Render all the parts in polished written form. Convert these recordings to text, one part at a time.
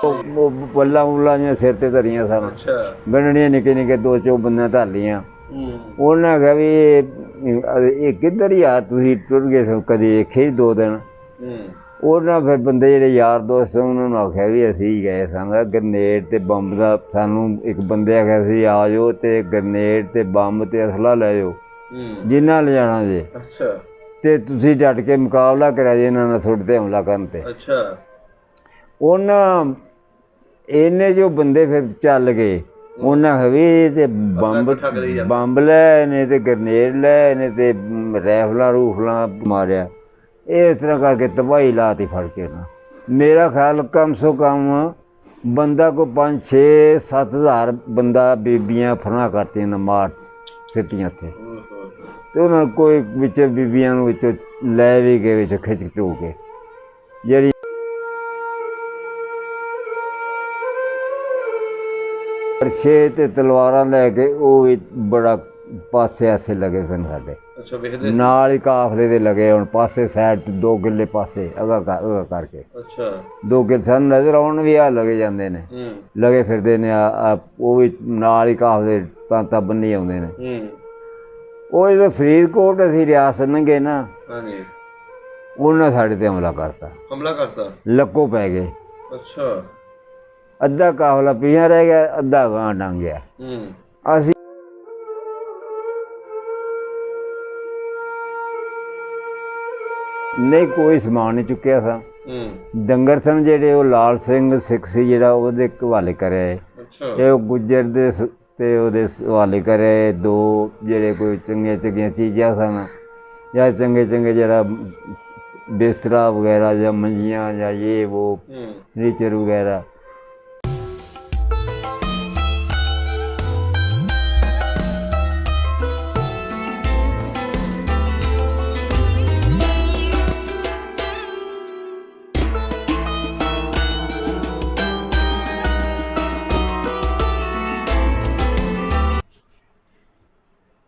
पल्ला उल्ला जियां सिर ते धरियां सन। अच्छा गंढड़ियां निक्के निक्के 2 बंदे धर लियां। उन्हें आखेआ भी ये किद्धर ही आ तुसीं टुर गए सो कदी वेखे ही 2 दिन। उन्हें फिर बंदे जेह्ड़े यार दोस्त उन्होंने आखेआ भी असीं गए सां ग्रनेड ते बंब दा सानूं एक बंदे आखेआ सी आ जाओ ते ग्रनेड ते बंब ते असला लै जाओ जिन्ना ले जाना जे। अच्छा ते तुसीं डट के मुकाबला करा जे इन्हां नाल थोड़े ते हमला करन ते। अच्छा उन्हें इन्ने जो बंदे फिर चल गए। उन्हें आखेआ भी ते बंब लै ने ते ग्रनेड लै ने ते रैफलां रूफलां मारेआ। इस तरह करके तबाही लाती फड़ के ना। मेरा ख्याल कम सो कम बंदा को 5-6-7 हज़ार बंदा बीबियां फना करतियां ने मार सिट्टियां उत्थे। ते उन्होंने कोई विच बीबियां नूं विचों लै भी गए विच खिच ढो के जेह्ड़ी परछे ते तलवारां लैके वो भी बड़ा पासे आसे लगे फिर साडे नाल ही काफले दे लगे हुण पासे साइड 2 किले पासे अगा करके। अच्छा 2 किले सानूं नज़र आउण भी आ लगे जांदे ने लगे फिरदे ने वो भी नाल ही काफले तांता बन्नी आउंदे ने। वो जो फरीदकोट असीं रियासत लंघे ना उन्हें साढ़े ते हमला करता लक्को पै गए। अच्छा अद्धा काफला पिछे रह गया अद्धा गांह लंघ गया। असीं नहीं कोई समान नहीं चुक्या था। डंगर सन जेह्ड़े वो लाल सिंह सिख सी जेह्ड़ा ओहदे हवाले करे। ये गुज्जर दे ते ओहदे हवाले करे 2 जेह्ड़े कोई चंगियां चीज़ां सन या चंगे जेह्ड़ा बिस्तरा वगैरह या मंजियां या ये वो फर्नीचर वगैरह।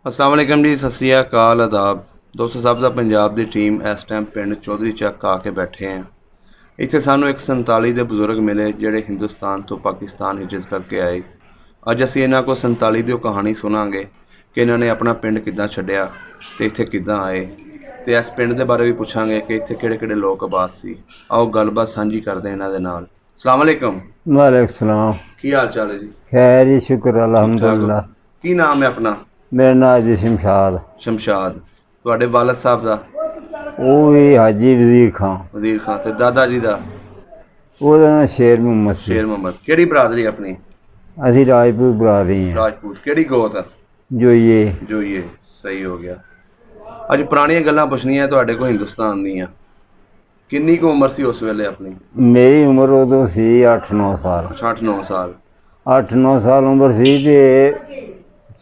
अस्सलाम वालेकुम जी, सत श्री अकाल, आदाब दोस्तों सब दा पंजाब दी टीम इस टाइम पिंड चौधरी ਚੱਕ ਆ ਕੇ बैठे हैं। ਇੱਥੇ ਸਾਨੂੰ ਇੱਕ 47 ਦੇ ਬਜ਼ੁਰਗ ਮਿਲੇ ਜਿਹੜੇ ਹਿੰਦੁਸਤਾਨ ਤੋਂ ਪਾਕਿਸਤਾਨ ਹਿਜਰਤ ਕਰਕੇ ਆਏ। ਅੱਜ ਅਸੀਂ ਇਹਨਾਂ ਕੋਲ 47 ਦੀ ਉਹ ਕਹਾਣੀ ਸੁਣਾਂਗੇ ਕਿ ਇਹਨਾਂ ਨੇ ਆਪਣਾ ਪਿੰਡ ਕਿੱਦਾਂ ਛੱਡਿਆ ਤੇ ਇੱਥੇ ਕਿੱਦਾਂ ਆਏ ਤੇ ਇਸ ਪਿੰਡ ਦੇ ਬਾਰੇ ਵੀ ਪੁੱਛਾਂਗੇ ਕਿ ਇੱਥੇ ਕਿਹੜੇ ਲੋਕ ਆਬਾਦ ਸੀ। ਆਓ ਗੱਲਬਾਤ ਸਾਂਝੀ ਕਰਦੇ ਇਹਨਾਂ ਦੇ ਨਾਲ। अस्सलाम वालेकुम। वालेकुम सलाम। ਕੀ ਹਾਲ ਚਾਲ ਹੈ ਜੀ? खैर जी शुक्र अलहमदुलिल्लाह। ਕੀ ਨਾਮ ਹੈ ਆਪਣਾ? मेरा नाम जी शमशाद। शमशाद। ਤੁਹਾਡੇ ਵਾਲਦ ਸਾਹਿਬ ਦਾ? ਉਹ ਵੀ ਹਾਜੀ ਵਜ਼ੀਰ ਖਾਂ। ਵਜ਼ੀਰ ਖਾਂ। ਤੇ ਦਾਦਾ ਜੀ ਦਾ? ਉਹਦਾ ਨਾਂ ਸ਼ੇਰ ਮੁਹੰਮਦ ਸੀ। ਸ਼ੇਰ ਮੁਹੰਮਦ। ਕਿਹੜੀ ਬਰਾਦਰੀ ਆਪਣੀ? ਅਸੀਂ ਰਾਜਪੂਤ ਬਰਾਦਰੀ ਹਾਂ। ਰਾਜਪੂਤ। ਕਿਹੜੀ ਗੋਤ? ਜੋਈਏ। ਸਹੀ ਹੋ ਗਿਆ। ਅੱਜ ਪੁਰਾਣੀਆਂ ਗੱਲਾਂ ਪੁੱਛਣੀਆਂ ਤੁਹਾਡੇ ਕੋਲ ਹਿੰਦੁਸਤਾਨ ਦੀਆਂ। ਕਿੰਨੀ ਕੁ ਉਮਰ ਸੀ ਉਸ ਵੇਲੇ ਆਪਣੀ? ਮੇਰੀ ਉਮਰ ਉਦੋਂ ਸੀ 8-9 ਸਾਲ। 8-9 ਸਾਲ। 8-9 ਸਾਲ ਉਮਰ ਸੀ ਤੇ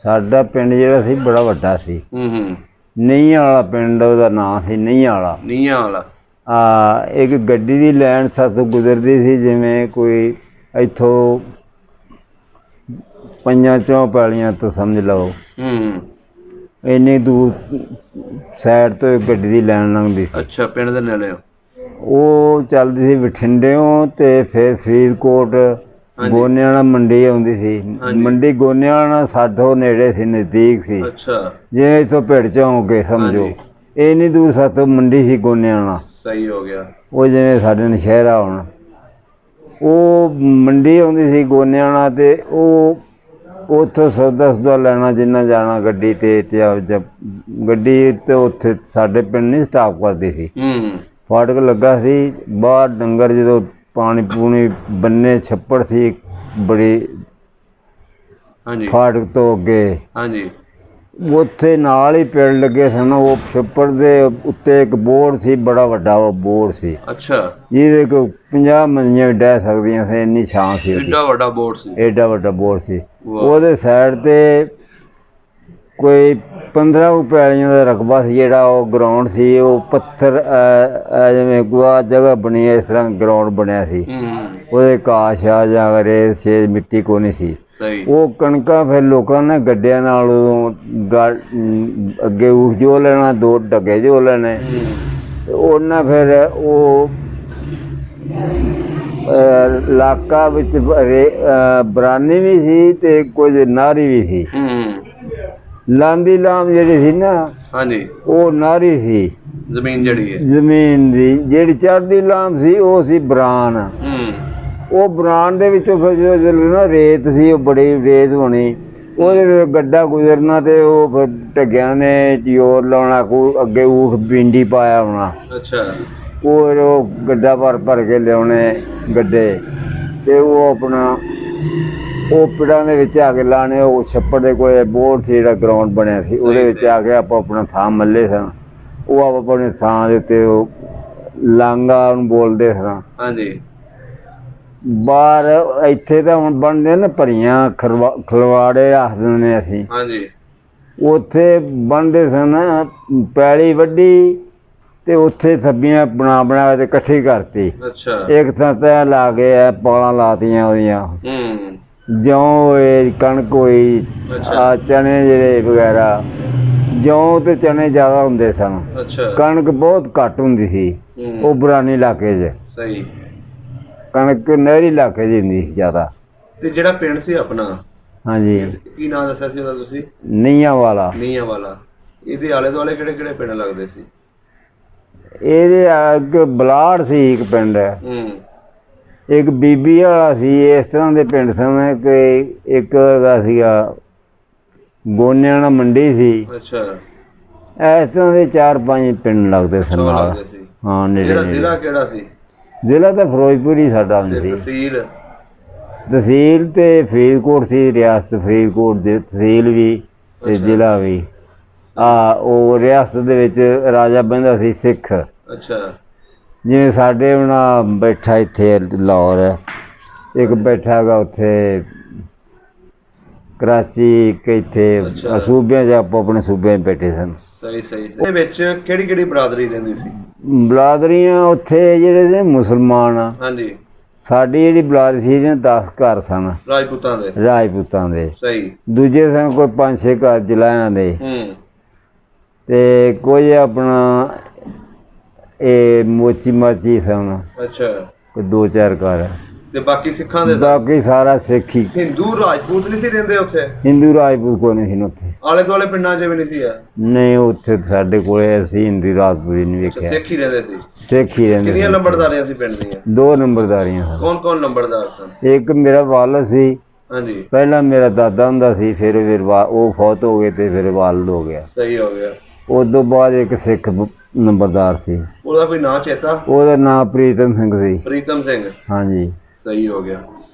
ਸਾਡਾ ਪਿੰਡ ਜਿਹੜਾ ਸੀ ਬੜਾ ਵੱਡਾ ਸੀ। ਨੀਹਾਂ ਵਾਲਾ ਪਿੰਡ ਉਹਦਾ ਨਾਂ ਸੀ ਨੀਹਾਂ ਵਾਲਾ। ਇੱਕ ਗੱਡੀ ਦੀ ਲਾਈਨ ਸਾਥੋਂ ਗੁਜ਼ਰਦੀ ਸੀ ਜਿਵੇਂ ਕੋਈ ਇੱਥੋਂ 5 ਪੈਲੀਆਂ ਤੋਂ ਸਮਝ ਲਓ ਇੰਨੀ ਦੂਰ ਸਾਈਡ ਤੋਂ ਇੱਕ ਗੱਡੀ ਦੀ ਲਾਈਨ ਲੰਘਦੀ ਸੀ। ਅੱਛਾ ਪਿੰਡ ਦੇ ਨੇੜੇ ਉਹ ਚੱਲਦੀ ਸੀ ਬਠਿੰਡਿਓਂ ਤੇ ਫਿਰ ਫਰੀਦਕੋਟ ਗੋਨਿਆਣਾ ਮੰਡੀ ਆਉਂਦੀ ਸੀ। ਮੰਡੀ ਗੋਨਿਆਣਾ ਸਾਥੋਂ ਨੇੜੇ ਸੀ ਨਜ਼ਦੀਕ ਸੀ। ਜਿਵੇਂ ਇੱਥੋਂ ਭਿੜ ਚੋਂ ਕੇ ਸਮਝੋ ਇੰਨੀ ਦੂਰ ਸਾਥੋਂ ਮੰਡੀ ਸੀ ਗੋਨਿਆਣਾ। ਸਹੀ ਹੋ ਗਿਆ। ਉਹ ਜਿਵੇਂ ਸਾਡੇ ਨਸ਼ਹਿਰਾ ਹੁਣ ਉਹ ਮੰਡੀ ਆਉਂਦੀ ਸੀ ਗੋਨਿਆਣਾ ਤੇ ਉਹ ਉੱਥੋਂ ਸੌਦਾ ਲੈਣਾ ਜਿੰਨਾ ਜਾਣਾ ਗੱਡੀ ਤੇ ਗੱਡੀ ਤੇ ਉੱਥੇ ਸਾਡੇ ਪਿੰਡ ਨਹੀਂ ਸਟਾਪ ਕਰਦੀ ਸੀ। ਫਾਟਕ ਲੱਗਾ ਸੀ ਬਾਹਰ ਡੰਗਰ ਜਦੋਂ ਪਾਣੀ ਪੂਣੀ ਬੰਨੇ ਛੱਪੜ ਸੀ ਬੜੀ ਫਾਟਕ ਤੋਂ ਅੱਗੇ ਉੱਥੇ ਨਾਲ ਹੀ ਪੇੜ ਲੱਗੇ ਸਨ। ਉਹ ਛੱਪੜ ਦੇ ਉੱਤੇ ਇੱਕ ਬੋਰਡ ਸੀ ਬੜਾ ਵੱਡਾ ਉਹ ਬੋਰਡ ਸੀ। ਅੱਛਾ ਜਿਹਦੇ ਕੋਲ 50 ਮੰਜੀਆਂ ਡਹਿ ਸਕਦੀਆਂ ਸੀ ਇੰਨੀ ਛਾਂ ਸੀ। ਏਡਾ ਵੱਡਾ ਬੋਰਡ ਸੀ। ਉਹਦੇ ਸਾਈਡ ਤੇ ਕੋਈ 15 ਪੈਲੀਆਂ ਦਾ ਰਕਬਾ ਸੀ ਜਿਹੜਾ ਉਹ ਗਰਾਊਂਡ ਸੀ। ਉਹ ਪੱਥਰ ਜਿਵੇਂ ਗੁਆ ਜਗ੍ਹਾ ਬਣੀ ਇਸ ਤਰ੍ਹਾਂ ਗਰਾਊਂਡ ਬਣਿਆ ਸੀ। ਉਹਦੇ ਘਾਹ ਸ਼ਾਹ ਜਾਂ ਰੇਤ ਸ਼ੇਤ ਮਿੱਟੀ ਕੋਈ ਨਹੀਂ ਸੀ। ਉਹ ਕਣਕਾਂ ਫਿਰ ਲੋਕਾਂ ਨੇ ਗੱਡਿਆਂ ਨਾਲ ਉਦੋਂ ਅੱਗੇ ਊਠ ਜੋ ਲੈਣਾ 2 ਡੱਗੇ ਜੋ ਲੈਣੇ ਉਹਨਾਂ ਫਿਰ ਇਲਾਕਾ ਵਿੱਚ ਬਰਾਨੀ ਵੀ ਸੀ ਤੇ ਕੁਝ ਨਾਰੀ ਵੀ ਸੀ। ਲਾਂਦੀ ਲਾਮ ਜਿਹੜੀ ਸੀ ਨਾ, ਹਾਂਜੀ, ਉਹ ਨਾਰੀ ਸੀ। ਜ਼ਮੀਨ ਜਿਹੜੀ ਹੈ, ਜ਼ਮੀਨ ਦੀ ਜਿਹੜੀ ਚੜ੍ਹਦੀ ਲਾਮ ਸੀ ਉਹ ਸੀ ਬਰਾਨ। ਉਹ ਬਰਾਨ ਦੇ ਵਿੱਚੋਂ ਫਿਰ ਜਦੋਂ ਨਾ ਰੇਤ ਸੀ, ਉਹ ਬੜੀ ਰੇਤ ਹੋਣੀ, ਉਹਦੇ ਗੱਡਾ ਗੁਜ਼ਰਨਾ ਤੇ ਉਹ ਫਿਰ ਢੱਗਿਆਂ ਨੇ ਜ਼ੋਰ ਲਾਉਣਾ, ਕੋਈ ਅੱਗੇ ਊਠ ਪਿੰਡੀ ਪਾਇਆ ਹੋਣਾ। ਅੱਛਾ। ਉਹ ਗੱਡਾ ਭਰ ਭਰ ਕੇ ਲਿਆਉਣੇ ਗੱਡੇ, ਤੇ ਉਹ ਆਪਣਾ ਉਹ ਪਿੰਡਾਂ ਦੇ ਵਿੱਚ ਆ ਕੇ ਲਾਣੇ। ਉਹ ਛੱਪੜ ਦੇ ਕੋਲ ਬੋਰ ਸੀ, ਜਿਹੜਾ ਗਰਾਊਂਡ ਬਣਿਆ ਸੀ, ਉਹਦੇ ਵਿੱਚ ਆ ਕੇ ਆਪਾਂ ਆਪਣਾ ਥਾਂ ਮੱਲੇ ਸਨ। ਉਹ ਆਪ ਆਪਣੇ ਥਾਂ ਦੇ ਉੱਤੇ ਉਹ ਲਾਂਗਾ ਉਹਨੂੰ ਬੋਲਦੇ ਸਨ। ਹਾਂਜੀ। ਬਾਹਰ ਇੱਥੇ ਤਾਂ ਹੁਣ ਬਣਦੇ ਨਾ ਭਰੀਆਂ ਖਲਵਾੜੇ ਆਖ ਦਿੰਦੇ ਅਸੀਂ। ਹਾਂਜੀ। ਉੱਥੇ ਬਣਦੇ ਸਨ, ਪੈਲੀ ਵੱਢੀ ਤੇ ਉੱਥੇ ਥੱਬੀਆਂ ਬਣਾ ਬਣਾ ਕੇ ਇਕੱਠੀ ਕਰਤੀ। ਅੱਛਾ। ਇੱਕ ਥਾਂ ਤੈਅ ਲਾ ਕੇ ਪਾਲਾਂ ਲਾਤੀਆਂ ਉਹਦੀਆਂ। ਜੌਂ ਹੋਏ, ਕਣਕ ਹੋਈ, ਆ ਚਨੇ ਜਿਹੜੇ ਵਗੈਰਾ। ਜੌਂ ਤੇ ਚਨੇ ਜ਼ਿਆਦਾ ਹੁੰਦੇ ਸਨ। ਅੱਛਾ। ਕਣਕ ਬਹੁਤ ਘੱਟ ਹੁੰਦੀ ਸੀ ਉਹ ਬਰਾਨੀ ਇਲਾਕੇ 'ਚ। ਸਹੀ। ਕਣਕ ਨਹਿਰੀ ਇਲਾਕੇ 'ਚ ਹੁੰਦੀ ਸੀ ਜ਼ਿਆਦਾ। ਤੇ ਜਿਹੜਾ ਪਿੰਡ ਸੀ ਆਪਣਾ, ਹਾਂਜੀ, ਕੀ ਨਾਂ ਦੱਸਿਆ ਸੀ ਉਹਦਾ ਤੁਸੀਂ? ਨੀਹਾਂ ਵਾਲਾ। ਨੀਹਾਂ ਵਾਲਾ। ਇਹਦੇ ਆਲੇ ਦੁਆਲੇ ਕਿਹੜੇ ਕਿਹੜੇ ਪਿੰਡ ਲੱਗਦੇ ਸੀ? ਇਹਦੇ ਅੱਗੇ ਬਲਾੜ ਸੀ ਇੱਕ ਪਿੰਡ, ਇੱਕ ਬੀਬੀ ਵਾਲਾ ਸੀ। ਇਸ ਤਰ੍ਹਾਂ ਦੇ ਪਿੰਡ ਸਨ ਕਿ ਇੱਕ ਹੈਗਾ ਸੀਗਾ ਗੋਨਿਆਂ ਵਾਲਾ ਮੰਡੀ ਸੀ। ਅੱਛਾ। ਇਸ ਤਰ੍ਹਾਂ ਦੇ 4-5 ਪਿੰਡ ਲੱਗਦੇ ਸਨ ਨਾਲ। ਹਾਂ, ਨੇੜੇ। ਜ਼ਿਲ੍ਹਾ ਕਿਹੜਾ ਸੀ? ਜ਼ਿਲ੍ਹਾ ਤਾਂ ਫਿਰੋਜ਼ਪੁਰ ਹੀ ਸਾਡਾ ਹੁੰਦਾ ਸੀ। ਤਹਿਸੀਲ? ਤਹਿਸੀਲ ਤੇ ਫਰੀਦਕੋਟ ਸੀ, ਰਿਆਸਤ ਫਰੀਦਕੋਟ ਦੀ ਤਹਿਸੀਲ ਵੀ ਤੇ ਜ਼ਿਲ੍ਹਾ ਵੀ। ਉਹ ਰਿਆਸਤ ਦੇ ਵਿੱਚ ਰਾਜਾ ਬਹਿੰਦਾ ਸੀ ਸਿੱਖ। ਅੱਛਾ। ਜਿਵੇਂ ਸਾਡੇ ਹੁਣ ਬੈਠਾ ਇੱਥੇ ਲਾਹੌਰ, ਇੱਕ ਬੈਠਾ ਹੈਗਾ ਉੱਥੇ ਕਰਾਚੀ, ਇੱਕ ਇੱਥੇ ਸੂਬਿਆਂ 'ਚ ਆਪੋ ਆਪਣੇ ਸੂਬਿਆਂ 'ਚ ਬੈਠੇ ਸਨ। ਸਹੀ ਸਹੀ। ਇਹਦੇ ਵਿੱਚ ਕਿਹੜੀ ਕਿਹੜੀ ਬਰਾਦਰੀ ਰਹਿੰਦੀ ਸੀ? ਬਰਾਦਰੀਆਂ ਉੱਥੇ ਜਿਹੜੇ ਨੇ ਮੁਸਲਮਾਨ। ਹਾਂਜੀ। ਸਾਡੀ ਜਿਹੜੀ ਬਰਾਦਰੀ ਸੀ 10 ਘਰ ਸਨ ਰਾਜਪੂਤਾਂ ਦੇ। ਰਾਜਪੂਤਾਂ ਦੇ। ਸਹੀ। ਦੂਜੇ ਸਨ ਕੋਈ 5-6 ਘਰ ਜਲਾਇਆਂ ਦੇ। ਤੇ ਕੁਝ ਆਪਣਾ ਇਹ ਮੋਚੀ ਮਾਚੀ ਸਨ। ਅੱਛਾ। ਕੋਈ 2-4 ਘਰ। ਤੇ ਬਾਕੀ ਸਿੱਖਾਂ ਦੇ? ਬਾਕੀ ਸਾਰਾ ਸਿੱਖ ਹੀ। ਹਿੰਦੂ ਰਾਜਪੂਤ ਨਹੀਂ ਸੀ ਰਹਿੰਦੇ ਉੱਥੇ? ਹਿੰਦੂ ਰਾਜਪੂਤ ਕੋਈ ਨਹੀਂ ਸੀ ਉੱਥੇ। ਆਲੇ ਦੁਆਲੇ ਪਿੰਡਾਂ 'ਚ ਵੀ ਨਹੀਂ ਸੀ? ਨਹੀਂ, ਉੱਥੇ ਸਾਡੇ ਕੋਲੇ ਅਸੀਂ ਹਿੰਦੂ ਰਾਜਪੂਤ ਨਹੀਂ ਵੇਖਿਆ। ਸਿੱਖ ਹੀ ਰਹਿੰਦੇ ਸੀ? ਸਿੱਖ ਹੀ ਰਹਿੰਦੇ। ਕਿੰਨੀਆਂ ਨੰਬਰਦਾਰੀਆਂ ਸੀ ਪਿੰਡ ਦੀਆਂ? 2 ਨੰਬਰਦਾਰੀਆਂ ਸਨ। ਕੌਣ ਕੌਣ ਨੰਬਰਦਾਰ ਸਨ? ਇੱਕ ਮੇਰਾ ਵਾਲਦ ਸੀ। ਹਾਂਜੀ। ਪਹਿਲਾਂ ਮੇਰਾ ਦਾਦਾ ਹੁੰਦਾ ਸੀ, ਫਿਰ ਉਹ ਫੌਤ ਹੋ ਗਏ ਤੇ ਫਿਰ ਵਾਲਦ ਹੋ ਗਿਆ। ਸਹੀ ਹੋ ਗਿਆ। ਉਸ ਤੋਂ ਬਾਅਦ ਇੱਕ ਸਿੱਖ ਨੰਬਰਦਾਰ ਸੀ। ਉਹਦਾ ਕੋਈ ਨਾਂ ਚੇਤਾ? ਉਹਦਾ ਨਾਂ ਪ੍ਰੀਤਮ ਸਿੰਘ ਸੀ। ਪ੍ਰੀਤਮ ਸਿੰਘ। ਹਾਂਜੀ। ਸਹੀ ਹੋ ਗਿਆ।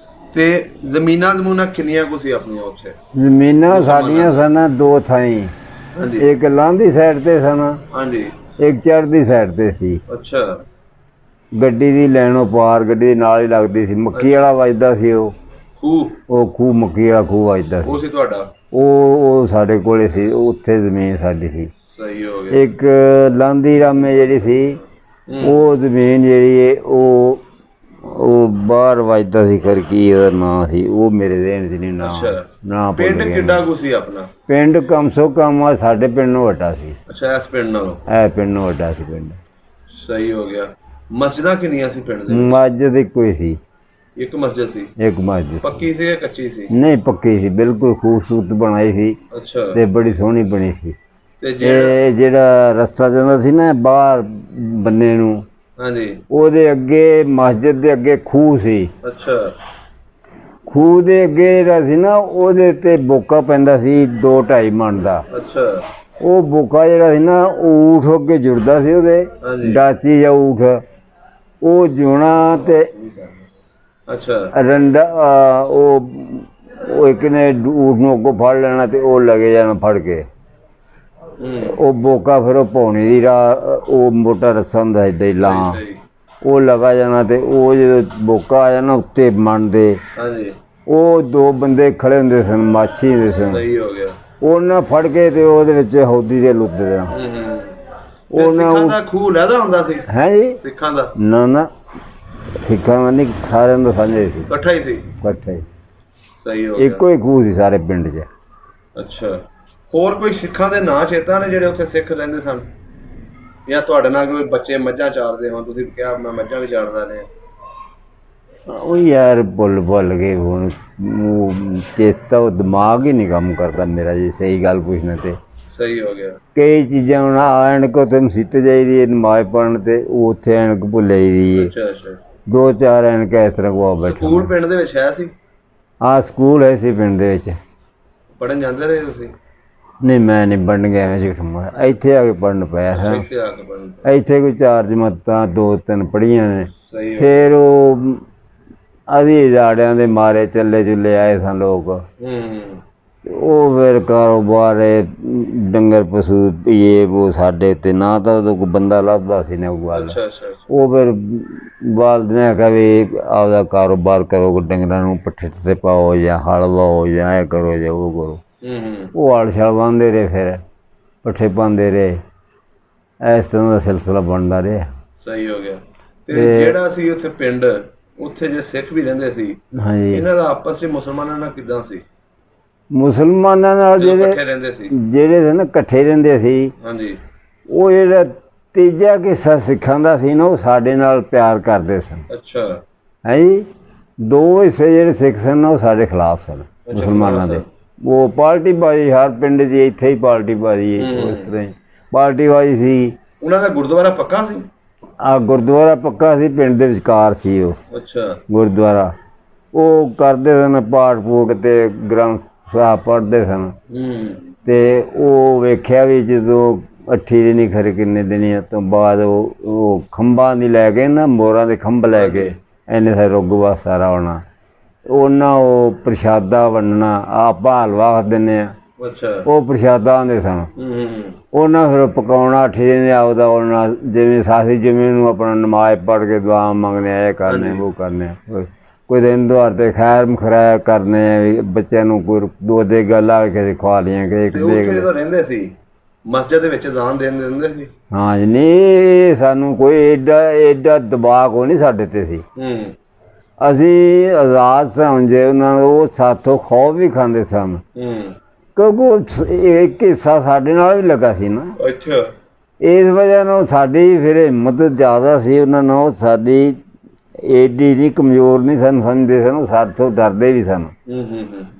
ਤੇ ਜ਼ਮੀਨਾਂ ਜ਼ਮੂਨਾਂ ਕਿੰਨੀਆਂ ਕੁ ਸੀ ਆਪਣੀਆਂ ਉੱਥੇ? ਜ਼ਮੀਨਾਂ ਸਾਡੀਆਂ ਸਨ 2 ਥਾਈਂ। ਹਾਂਜੀ। ਇੱਕ ਲਾਂਦੀ ਸਾਈਡ ਤੇ ਸਨ। ਹਾਂਜੀ। ਇੱਕ ਚੜ੍ਹਦੀ ਸਾਈਡ ਤੇ ਸੀ। ਅੱਛਾ। ਗੱਡੀ ਦੀ ਲੈਣੋਂ ਪਾਰ, ਗੱਡੀ ਦੇ ਨਾਲ ਹੀ ਲੱਗਦੀ ਸੀ। ਮੱਕੀ ਵਾਲਾ ਵੱਜਦਾ ਸੀ ਉਹ ਖੂਹ। ਉਹ ਖੂਹ ਮੱਕੀ ਵਾਲਾ ਖੂਹ ਵੱਜਦਾ ਸੀ। ਉਹ ਸੀ ਤੁਹਾਡਾ? ਉਹ ਸਾਡੇ ਕੋਲੇ ਸੀ, ਉੱਥੇ ਜ਼ਮੀਨ ਸਾਡੀ ਸੀ। ਸਹੀ ਹੋ ਗਿਆ। ਇੱਕ ਲਾਂਦੀ ਰਾਮੇ ਜਿਹੜੀ ਸੀ, ਉਹ ਜ਼ਮੀਨ ਜਿਹੜੀ ਹੈ ਉਹ ਬਾਹਰ ਵੱਜਦਾ ਸੀ। ਫਿਰ ਕੀ ਉਹਦਾ ਨਾਂ ਸੀ, ਉਹ ਮੇਰੇ ਦੇਣ 'ਚ ਨਹੀਂ ਨਾਂ। ਪਿੰਡ ਕਿੱਡਾ ਕੁ ਸੀ ਆਪਣਾ? ਪਿੰਡ ਕਮ ਸੋ ਕਮ ਸਾਡੇ ਪਿੰਡ ਨੂੰ ਵੱਡਾ ਸੀ। ਅੱਛਾ। ਇਸ ਪਿੰਡ ਨਾਲੋਂ? ਇਹ ਪਿੰਡ ਨੂੰ ਵੱਡਾ ਸੀ ਪਿੰਡ। ਸਹੀ ਹੋ ਗਿਆ। ਮਸਜਿਦਾਂ ਕਿੰਨੀਆਂ ਸੀ ਪਿੰਡ ਦੇ? ਮਸਜਿਦ ਇੱਕੋ ਹੀ ਸੀ। ਇੱਕ ਮਸਜਿਦ ਸੀ? ਇੱਕ ਮਸਜਿਦ। ਪੱਕੀ ਸੀ ਜਾਂ ਕੱਚੀ ਸੀ? ਨਹੀਂ, ਪੱਕੀ ਸੀ, ਬਿਲਕੁਲ ਖੂਬਸੂਰਤ ਬਣਾਈ ਸੀ। ਅੱਛਾ। ਤੇ ਬੜੀ ਸੋਹਣੀ ਬਣੀ ਸੀ। ਤੇ ਜਿਹੜਾ ਰਸਤਾ ਜਾਂਦਾ ਸੀ ਨਾ ਬਾਹਰ ਬੰਨੇ ਨੂੰ, ਹਾਂਜੀ, ਉਹਦੇ ਅੱਗੇ ਮਸਜਿਦ ਦੇ ਅੱਗੇ ਖੂਹ ਸੀ। ਅੱਛਾ। ਖੂਹ ਦੇ ਅੱਗੇ ਜਿਹੜਾ ਸੀ ਨਾ, ਉਹਦੇ ਤੇ ਬੋਕਾ ਪੈਂਦਾ ਸੀ 2-2.5 ਮਣ ਦਾ। ਅੱਛਾ। ਉਹ ਬੋਕਾ ਜਿਹੜਾ ਸੀ ਨਾ, ਉਹ ਊਠ ਅੱਗੇ ਜੁੜਦਾ ਸੀ ਉਹਦੇ, ਡਾਚੀ ਜਾਂ ਊਠ, ਉਹ ਜੁਣਾ ਤੇ ਅੱਛਾ ਰੰਡਾ ਉਹ ਇੱਕ ਨੇ ਊਠ ਨੂੰ ਅੱਗੋਂ ਫੜ ਲੈਣਾ ਤੇ ਉਹ ਲੱਗੇ ਜਾਣਾ ਫੜ ਕੇ। ਉਹ ਬੋਕਾ ਫਿਰ ਉਹ ਪੌਣੀ ਦੀ ਰਾਹ, ਉਹ ਮੋਟਾ ਰੱਸਾ ਹੁੰਦਾ ਏਦਾਂ ਹੀ ਲਾਂ, ਉਹ ਲਗਾ ਜਾਣਾ ਤੇ ਉਹ ਜਦੋਂ ਬੋਕਾ ਆ ਜਾਣਾ ਉੱਤੇ ਮਣ ਦੇ, ਉਹ 2 ਬੰਦੇ ਖੜੇ ਹੁੰਦੇ ਸਨ, ਮਾਛੀ ਹੁੰਦੇ ਸਨ। ਸਹੀ ਹੋ ਗਿਆ। ਉਹਨਾਂ ਫੜ ਕੇ ਤੇ ਉਹਦੇ ਵਿੱਚ ਹੌਦੀ ਦੇ ਲੁੱਦ ਦੇਣਾ। ਸਿੱਖਾਂ ਦਾ ਖੂਹ ਲਹਿਦਾ ਹੁੰਦਾ ਸੀ? ਹੈ ਜੀ। ਸਿੱਖਾਂ ਦਾ? ਨਾ ਨਾ, ਸਿੱਖਾਂ ਦਾ ਨਹੀਂ, ਸਾਰਿਆਂ ਦਾ ਸਾਂਝਾ ਸੀ। ਇਕੱਠਾ ਹੀ ਸੀ? ਇਕੱਠਾ ਹੀ। ਸਹੀ ਹੋ ਗਿਆ। ਇੱਕੋ ਹੀ ਖੂਹ ਸੀ ਸਾਰੇ ਪਿੰਡ 'ਚ। ਅੱਛਾ। ਹੋਰ ਕੋਈ ਸਿੱਖਾਂ ਦੇ ਨਾਂ ਚੇਤਾ ਨੇ ਜਿਹੜੇ ਉੱਥੇ ਸਿੱਖ ਰਹਿੰਦੇ ਸਨ? ਜਾਂ ਤੁਹਾਡੇ ਨਾਲ ਕੋਈ ਬੱਚੇ ਮੱਝਾਂ ਚਾਰਦੇ ਹੋਣ? ਤੁਸੀਂ ਕਿਹਾ ਮੈਂ ਮੱਝਾਂ ਵੀ ਚਾਰਦਾ ਰਿਹਾ। ਉਹ ਯਾਰ ਭੁੱਲ ਗਏ ਹੁਣ, ਉਹ ਚੇਤਾ, ਉਹ ਦਿਮਾਗ ਹੀ ਨਹੀਂ ਕੰਮ ਕਰਦਾ ਮੇਰਾ ਜੀ, ਸਹੀ ਗੱਲ ਪੁੱਛਣਾ ਤੇ ਸਹੀ ਹੋ ਗਿਆ। ਕਈ ਚੀਜ਼ਾਂ ਹੁਣ ਐਨਕ ਉੱਥੇ ਮਸੀਤ ਜਾਈਦੀ ਹੈ ਨਮਾਜ਼ ਪੜ੍ਹਨ ਤੇ, ਉਹ ਉੱਥੇ ਐਨਕ ਭੁੱਲ ਜਾਈਦੀ ਹੈ। ਅੱਛਾ ਅੱਛਾ। 2-4 ਐਨਕਾਂ ਇਸ ਤਰ੍ਹਾਂ ਗਵਾ ਬੈਠਾ। ਸਕੂਲ ਪਿੰਡ ਦੇ ਵਿੱਚ ਹੈ ਸੀ? ਹਾਂ ਸਕੂਲ ਹੈ ਸੀ ਪਿੰਡ ਦੇ ਵਿੱਚ। ਪੜ੍ਹਨ ਜਾਂਦੇ ਰਹੇ ਤੁਸੀਂ? ਨਹੀਂ ਮੈਂ ਨਹੀਂ ਪੜ੍ਹਨ ਗਿਆ ਮੈਂ ਸਿੱਖਾਂ, ਇੱਥੇ ਆ ਕੇ ਪੜ੍ਹਨ ਪਿਆ ਹਾਂ। ਇੱਥੇ ਆ ਕੇ ਪੜ੍ਹਨ? ਇੱਥੇ ਕੋਈ 4 ਜਮਾਤਾਂ 2-3 ਪੜ੍ਹੀਆਂ ਨੇ। ਸਹੀ। ਫਿਰ ਉਹ ਅਸੀਂ ਜਾੜਿਆਂ ਦੇ ਮਾਰੇ ਚੱਲੇ ਆਏ ਸਨ ਲੋਕ। ਉਹ ਫਿਰ ਕਾਰੋਬਾਰ ਡੰਗਰ ਪਸ਼ੂ ਇਹ ਉਹ ਸਾਡੇ ਉੱਤੇ ਨਾ ਤਾਂ ਉਦੋਂ ਕੋਈ ਬੰਦਾ ਲੱਭਦਾ ਸੀ ਨਾ ਕੋਈ ਗੱਲ। ਉਹ ਫਿਰ ਵਾਲਦ ਨੇ ਆਖਿਆ ਵੀ ਆਪਦਾ ਕਾਰੋਬਾਰ ਕਰੋ, ਡੰਗਰਾਂ ਨੂੰ ਪੱਠੇ ਤੇ ਪਾਓ ਜਾਂ ਹਲ ਵਾਓ ਜਾਂ ਇਹ ਕਰੋ ਜਾਂ ਉਹ ਕਰੋ। ਉਹ ਹਲ ਛਲ ਵਾਹੁੰਦੇ ਰਹੇ, ਫਿਰ ਪੱਠੇ ਪਾਉਂਦੇ ਰਹੇ, ਇਸ ਤਰ੍ਹਾਂ ਦਾ ਸਿਲਸਿਲਾ ਬਣਦਾ ਰਿਹਾ। ਸਹੀ ਹੋ ਗਿਆ। ਤੇ ਜਿਹੜਾ ਸੀ ਉੱਥੇ ਪਿੰਡ, ਉੱਥੇ ਜੇ ਸਿੱਖ ਵੀ ਰਹਿੰਦੇ ਸੀ, ਹਾਂਜੀ, ਇਹਨਾਂ ਦਾ ਆਪਸ ਵਿੱਚ ਮੁਸਲਮਾਨਾਂ ਨਾਲ ਕਿੱਦਾਂ ਸੀ? ਮੁਸਲਮਾਨਾਂ ਨਾਲ ਜਿਹੜੇ ਸੀ ਨਾ ਇਕੱਠੇ ਰਹਿੰਦੇ ਸੀ। ਹਾਂਜੀ। ਉਹ ਜਿਹੜਾ ਤੀਜਾ ਕਿੱਸਾ ਸਿੱਖਾਂ ਦਾ ਸੀ ਨਾ, ਉਹ ਸਾਡੇ ਨਾਲ ਪਿਆਰ ਕਰਦੇ ਸਨ। ਅੱਛਾ। ਹੈ ਜੀ। 2 ਹਿੱਸੇ ਜਿਹੜੇ ਸਿੱਖ ਸਨ ਨਾ ਉਹ ਸਾਡੇ ਖਿਲਾਫ ਸਨ ਮੁਸਲਮਾਨਾਂ ਦੇ। ਉਹ ਪਾਰਟੀ ਬਾਜੀ ਹਰ ਪਿੰਡ 'ਚ ਇੱਥੇ ਹੀ ਪਾਰਟੀ ਬਾਜੀ ਉਸ ਤਰ੍ਹਾਂ ਹੀ ਪਾਰਟੀ ਬਾਜੀ ਸੀ। ਉਹਨਾਂ ਦਾ ਗੁਰਦੁਆਰਾ ਪੱਕਾ ਸੀ? ਗੁਰਦੁਆਰਾ ਪੱਕਾ ਸੀ, ਪਿੰਡ ਦੇ ਵਿਚਕਾਰ ਸੀ ਉਹ। ਅੱਛਾ। ਗੁਰਦੁਆਰਾ ਉਹ ਕਰਦੇ ਸਨ ਪਾਠ ਪੂਠ ਤੇ ਗ੍ਰੰਥ ਸਾਹਿਬ ਪੜ੍ਹਦੇ ਸਨ। ਤੇ ਉਹ ਵੇਖਿਆ ਵੀ ਜਦੋਂ 8 ਦਿਨੀ ਖਰੇ ਕਿੰਨੇ ਦਿਨੀਆਂ ਤੋਂ ਬਾਅਦ ਉਹ ਖੰਭਾਂ ਦੀ ਲੈ ਕੇ ਨਾ, ਮੋਰਾਂ ਦੇ ਖੰਭ ਲੈ ਕੇ ਇੰਨੇ ਸਾਰੇ ਰੁੱਗ ਸਾਰਾ ਆਉਣਾ, ਉਹਨਾਂ ਉਹ ਪ੍ਰਸ਼ਾਦਾ ਵੰਡਣਾ, ਆਪਾਂ ਹਲਵਾ ਦਿੰਦੇ ਹਾਂ। ਅੱਛਾ। ਉਹ ਪ੍ਰਸ਼ਾਦਾ ਆਉਂਦੇ ਸਨ। ਉਹਨਾਂ ਫਿਰ ਪਕਾਉਣਾ 8 ਦਿਨ ਆਪਦਾ, ਉਹਨਾਂ ਜਿਵੇਂ ਸਾਸੀ ਜਿਵੇਂ ਨੂੰ ਆਪਣਾ ਨਮਾਜ਼ ਪੜ੍ਹ ਕੇ ਦੁਆ ਮੰਗਣੇ, ਇਹ ਕਰਨੇ ਉਹ ਕਰਨੇ, ਕੋਈ ਦਿਨ ਦੁਆਰ ਤੇ ਖੈਰ ਮਖਰਾਇਆ ਕਰਨੇ, ਬੱਚਿਆਂ ਨੂੰ ਕੋਈ 2 ਦੇ ਗੱਲਾਂ ਕਿਸੇ ਖਵਾ ਲਈਆਂ ਕਿ ਇੱਕ ਦੇ। ਜਦੋਂ ਰਹਿੰਦੇ ਸੀ ਮਸਜਿਦ ਦੇ ਵਿੱਚ ਅਜ਼ਾਨ ਦੇਣ ਦਿੰਦੇ ਸੀ? ਹਾਂ ਜੀ। ਨਹੀਂ ਸਾਨੂੰ ਕੋਈ ਐਡਾ ਦਬਾਅ ਕੋਈ ਨਹੀਂ ਸਾਡੇ 'ਤੇ ਸੀ। ਅਸੀਂ ਆਜ਼ਾਦ ਸਾਂ ਜੇ ਉਹਨਾਂ ਉਹ ਸਾਥੋਂ ਖੌਫ ਵੀ ਖਾਂਦੇ ਸਨ, ਕਿਉਂਕਿ ਇੱਕ ਹਿੱਸਾ ਸਾਡੇ ਨਾਲ ਵੀ ਲੱਗਾ ਸੀ ਨਾ। ਅੱਛਾ। ਇਸ ਵਜ੍ਹਾ ਨਾਲ ਸਾਡੀ ਫਿਰ ਹਿੰਮਤ ਜ਼ਿਆਦਾ ਸੀ, ਉਹਨਾਂ ਨਾਲ ਸਾਡੀ ਏਡੀ ਨਹੀਂ ਕਮਜ਼ੋਰ ਨਹੀਂ ਸਨ ਸਮਝਦੇ ਸਨ, ਉਹ ਸਾਥੋਂ ਡਰਦੇ ਵੀ ਸਨ।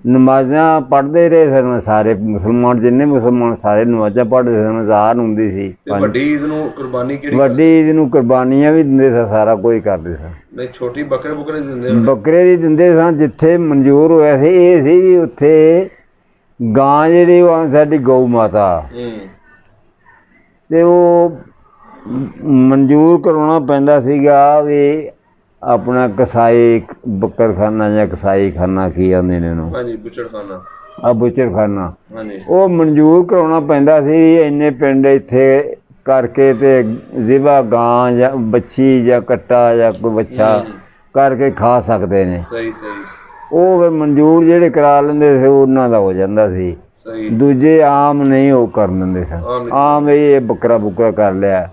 ਨਮਾਜ਼ਾਂ ਪੜ੍ਹਦੇ ਰਹੇ ਸਨ ਸਾਰੇ ਮੁਸਲਮਾਨ, ਜਿੰਨੇ ਮੁਸਲਮਾਨ ਸਾਰੇ ਨਮਾਜ਼ਾਂ ਪੜ੍ਹਦੇ ਸਨ। ਅਜ਼ਾਨ ਹੁੰਦੀ ਸੀ। ਵੱਡੀ ਈਦ ਨੂੰ ਕੁਰਬਾਨੀ ਕਿਹੜੀ? ਵੱਡੀ ਈਦ ਨੂੰ ਕੁਰਬਾਨੀਆਂ ਵੀ ਦਿੰਦੇ ਸਨ, ਸਾਰਾ ਕੁਝ ਕਰਦੇ ਸਨ। ਨਹੀਂ ਛੋਟੀ ਬੱਕਰੇ ਦਿੰਦੇ? ਬੱਕਰੇ ਦੀ ਦਿੰਦੇ ਸਨ ਜਿੱਥੇ ਮਨਜ਼ੂਰ ਹੋਇਆ ਸੀ। ਇਹ ਸੀ ਵੀ ਉੱਥੇ ਗਾਂ ਜਿਹੜੀ ਉਹ ਸਾਡੀ ਗਊ ਮਾਤਾ, ਤੇ ਉਹ ਮਨਜ਼ੂਰ ਕਰਾਉਣਾ ਪੈਂਦਾ ਸੀਗਾ ਵੀ ਆਪਣਾ ਕਸਾਈ ਬੱਕਰਖਾਨਾ ਜਾਂ ਕਸਾਈਖਾਨਾ ਕੀ ਆਉਂਦੇ ਨੇ ਉਹਨੂੰ। ਹਾਂਜੀ, ਬੁੱਚੜਖਾਨਾ। ਬੁੱਚੜਖਾਨਾ। ਹਾਂਜੀ। ਉਹ ਮਨਜ਼ੂਰ ਕਰਾਉਣਾ ਪੈਂਦਾ ਸੀ, ਇੰਨੇ ਪਿੰਡ ਇੱਥੇ ਕਰਕੇ ਤੇ ਜ਼ਿਬਾ ਗਾਂ ਜਾਂ ਬੱਚੀ ਜਾਂ ਕੱਟਾ ਜਾਂ ਕੋਈ ਬੱਚਾ ਕਰਕੇ ਖਾ ਸਕਦੇ ਨੇ। ਸਹੀ ਸਹੀ। ਉਹ ਫਿਰ ਮਨਜ਼ੂਰ ਜਿਹੜੇ ਕਰਾ ਲੈਂਦੇ ਸੀ ਉਹਨਾਂ ਦਾ ਹੋ ਜਾਂਦਾ ਸੀ। ਦੂਜੇ ਆਮ ਨਹੀਂ ਉਹ ਕਰ ਦਿੰਦੇ ਸਨ। ਆਮ ਇਹ ਬੱਕਰਾ ਬੁੱਕਰਾ ਕਰ ਲਿਆ,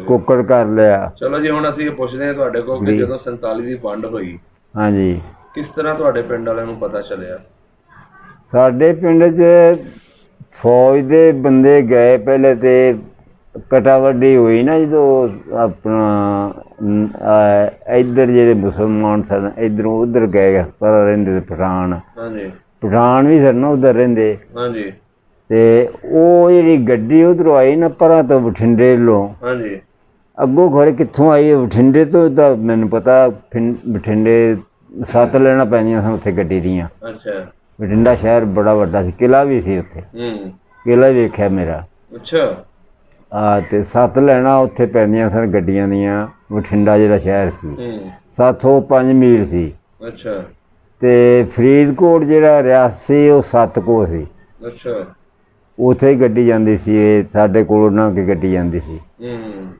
ਕੁੱਕੜ ਕਰ ਲਿਆ। ਚਲੋ ਜੀ, ਹੁਣ ਅਸੀਂ ਇਹ ਪੁੱਛਦੇ ਹਾਂ ਤੁਹਾਡੇ ਕੋਲ ਕਿ ਜਦੋਂ 47 ਦੀ ਵੰਡ ਹੋਈ, ਹਾਂਜੀ, ਕਿਸ ਤਰ੍ਹਾਂ ਤੁਹਾਡੇ ਪਿੰਡ ਵਾਲਿਆਂ ਨੂੰ ਪਤਾ ਚੱਲਿਆ? ਸਾਡੇ ਪਿੰਡ 'ਚ ਫੌਜ ਦੇ ਬੰਦੇ ਗਏ ਪਹਿਲੇ, ਤੇ ਕਟਾਵੱਡੀ ਹੋਈ ਨਾ ਜਦੋਂ ਆਪਣਾ ਇੱਧਰ ਜਿਹੜੇ ਮੁਸਲਮਾਨ ਸਨ ਇੱਧਰੋਂ ਉੱਧਰ ਗਏ, ਪਰ ਰਹਿੰਦੇ ਸੀ ਪਠਾਨ। ਹਾਂਜੀ। ਪਠਾਨ ਵੀ ਸਨ ਨਾ ਉੱਧਰ ਰਹਿੰਦੇ। ਹਾਂਜੀ। ਤੇ ਉਹ ਜਿਹੜੀ ਗੱਡੀ ਉੱਧਰੋਂ ਆਈ ਨਾ ਪਰਾਂ ਤੋਂ, ਬਠਿੰਡੇ ਵੱਲੋਂ। ਹਾਂਜੀ। ਅੱਗੋਂ ਖਰੇ ਕਿੱਥੋਂ ਆਈ, ਬਠਿੰਡੇ ਤੋਂ ਤਾਂ ਮੈਨੂੰ ਪਤਾ, ਬਠਿੰਡੇ 7 ਲੈਣਾ ਪੈਂਦੀਆਂ ਸਨ ਉੱਥੇ ਗੱਡੀ ਦੀਆਂ। ਅੱਛਾ। ਬਠਿੰਡਾ ਸ਼ਹਿਰ ਬੜਾ ਵੱਡਾ ਸੀ, ਕਿਲ੍ਹਾ ਵੀ ਸੀ ਉੱਥੇ। ਕਿਲ੍ਹਾ ਵੇਖਿਆ ਮੇਰਾ। ਅੱਛਾ। ਤੇ 7 ਲੈਣਾ ਉੱਥੇ ਪੈਂਦੀਆਂ ਸਨ ਗੱਡੀਆਂ ਦੀਆਂ। ਬਠਿੰਡਾ ਜਿਹੜਾ ਸ਼ਹਿਰ ਸੀ 705 ਮੀਲ ਸੀ। ਅੱਛਾ। ਤੇ ਫਰੀਦਕੋਟ ਜਿਹੜਾ ਰਿਆਸੀ ਉਹ 7 ਕੋਹ ਸੀ। ਅੱਛਾ। ਉੱਥੇ ਹੀ ਗੱਡੀ ਜਾਂਦੀ ਸੀ, ਇਹ ਸਾਡੇ ਕੋਲ ਨਾ ਕੇ ਗੱਡੀ ਜਾਂਦੀ ਸੀ।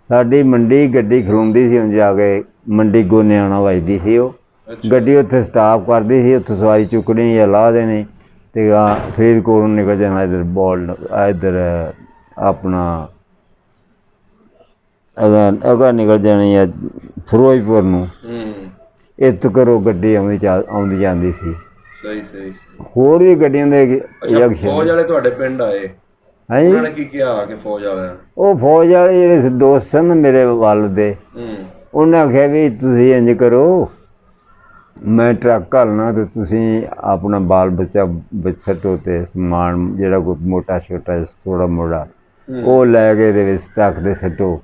ਸਾਡੀ ਮੰਡੀ ਗੱਡੀ ਖਲੋਂਦੀ ਸੀ, ਹੁਣ ਜਾ ਕੇ ਮੰਡੀ ਗੋਨਿਆਣਾ ਵੱਜਦੀ ਸੀ ਉਹ ਗੱਡੀ, ਉੱਥੇ ਸਟਾਪ ਕਰਦੀ ਸੀ, ਉੱਥੇ ਸਵਾਰੀ ਚੁੱਕਣੀ ਜਾਂ ਲਾਹ ਦੇਣੀ ਤੇ ਫਰੀਦਕੋਟ ਨੂੰ ਨਿਕਲ ਜਾਣਾ ਇੱਧਰ ਇੱਧਰ ਆਪਣਾ ਅਗਾ ਨਿਕਲ ਜਾਣੀ ਆ ਫਿਰੋਜ਼ਪੁਰ ਨੂੰ। ਇੱਥ ਕਰੋ ਗੱਡੀ ਆਉਂਦੀ ਜਾਂਦੀ ਸੀ। ਸਹੀ ਸਹੀ। ਹੋਰ ਵੀ ਗੱਡੀਆਂ ਦੇ ਫੌਜ ਵਾਲੇ ਤੁਹਾਡੇ ਪਿੰਡ ਆਏ? ਹਾਂਜੀ। ਉਹਨਾਂ ਨੇ ਕੀ ਕਿਹਾ ਆ ਕੇ ਫੌਜ ਵਾਲਿਆਂ? ਉਹ ਫੌਜ ਵਾਲੇ ਜਿਹੜੇ ਦੋਸਤ ਸਨ ਮੇਰੇ ਵੱਲ ਦੇ, ਉਹਨੇ ਆਖਿਆ ਵੀ ਤੁਸੀਂ ਇੰਝ ਕਰੋ ਮੈਂ ਟਰੱਕ ਘੱਲਣਾ ਤੇ ਤੁਸੀਂ ਆਪਣਾ ਬਾਲ ਬੱਚਾ ਵਿੱਚ ਸੱਟੋ ਤੇ ਸਮਾਨ ਜਿਹੜਾ ਕੋਈ ਮੋਟਾ ਛੋਟਾ ਥੋੜਾ ਮੋੜਾ ਉਹ ਲੈ ਕੇ ਇਹਦੇ ਵਿੱਚ ਟਰੱਕ ਦੇ ਸੱਟੋ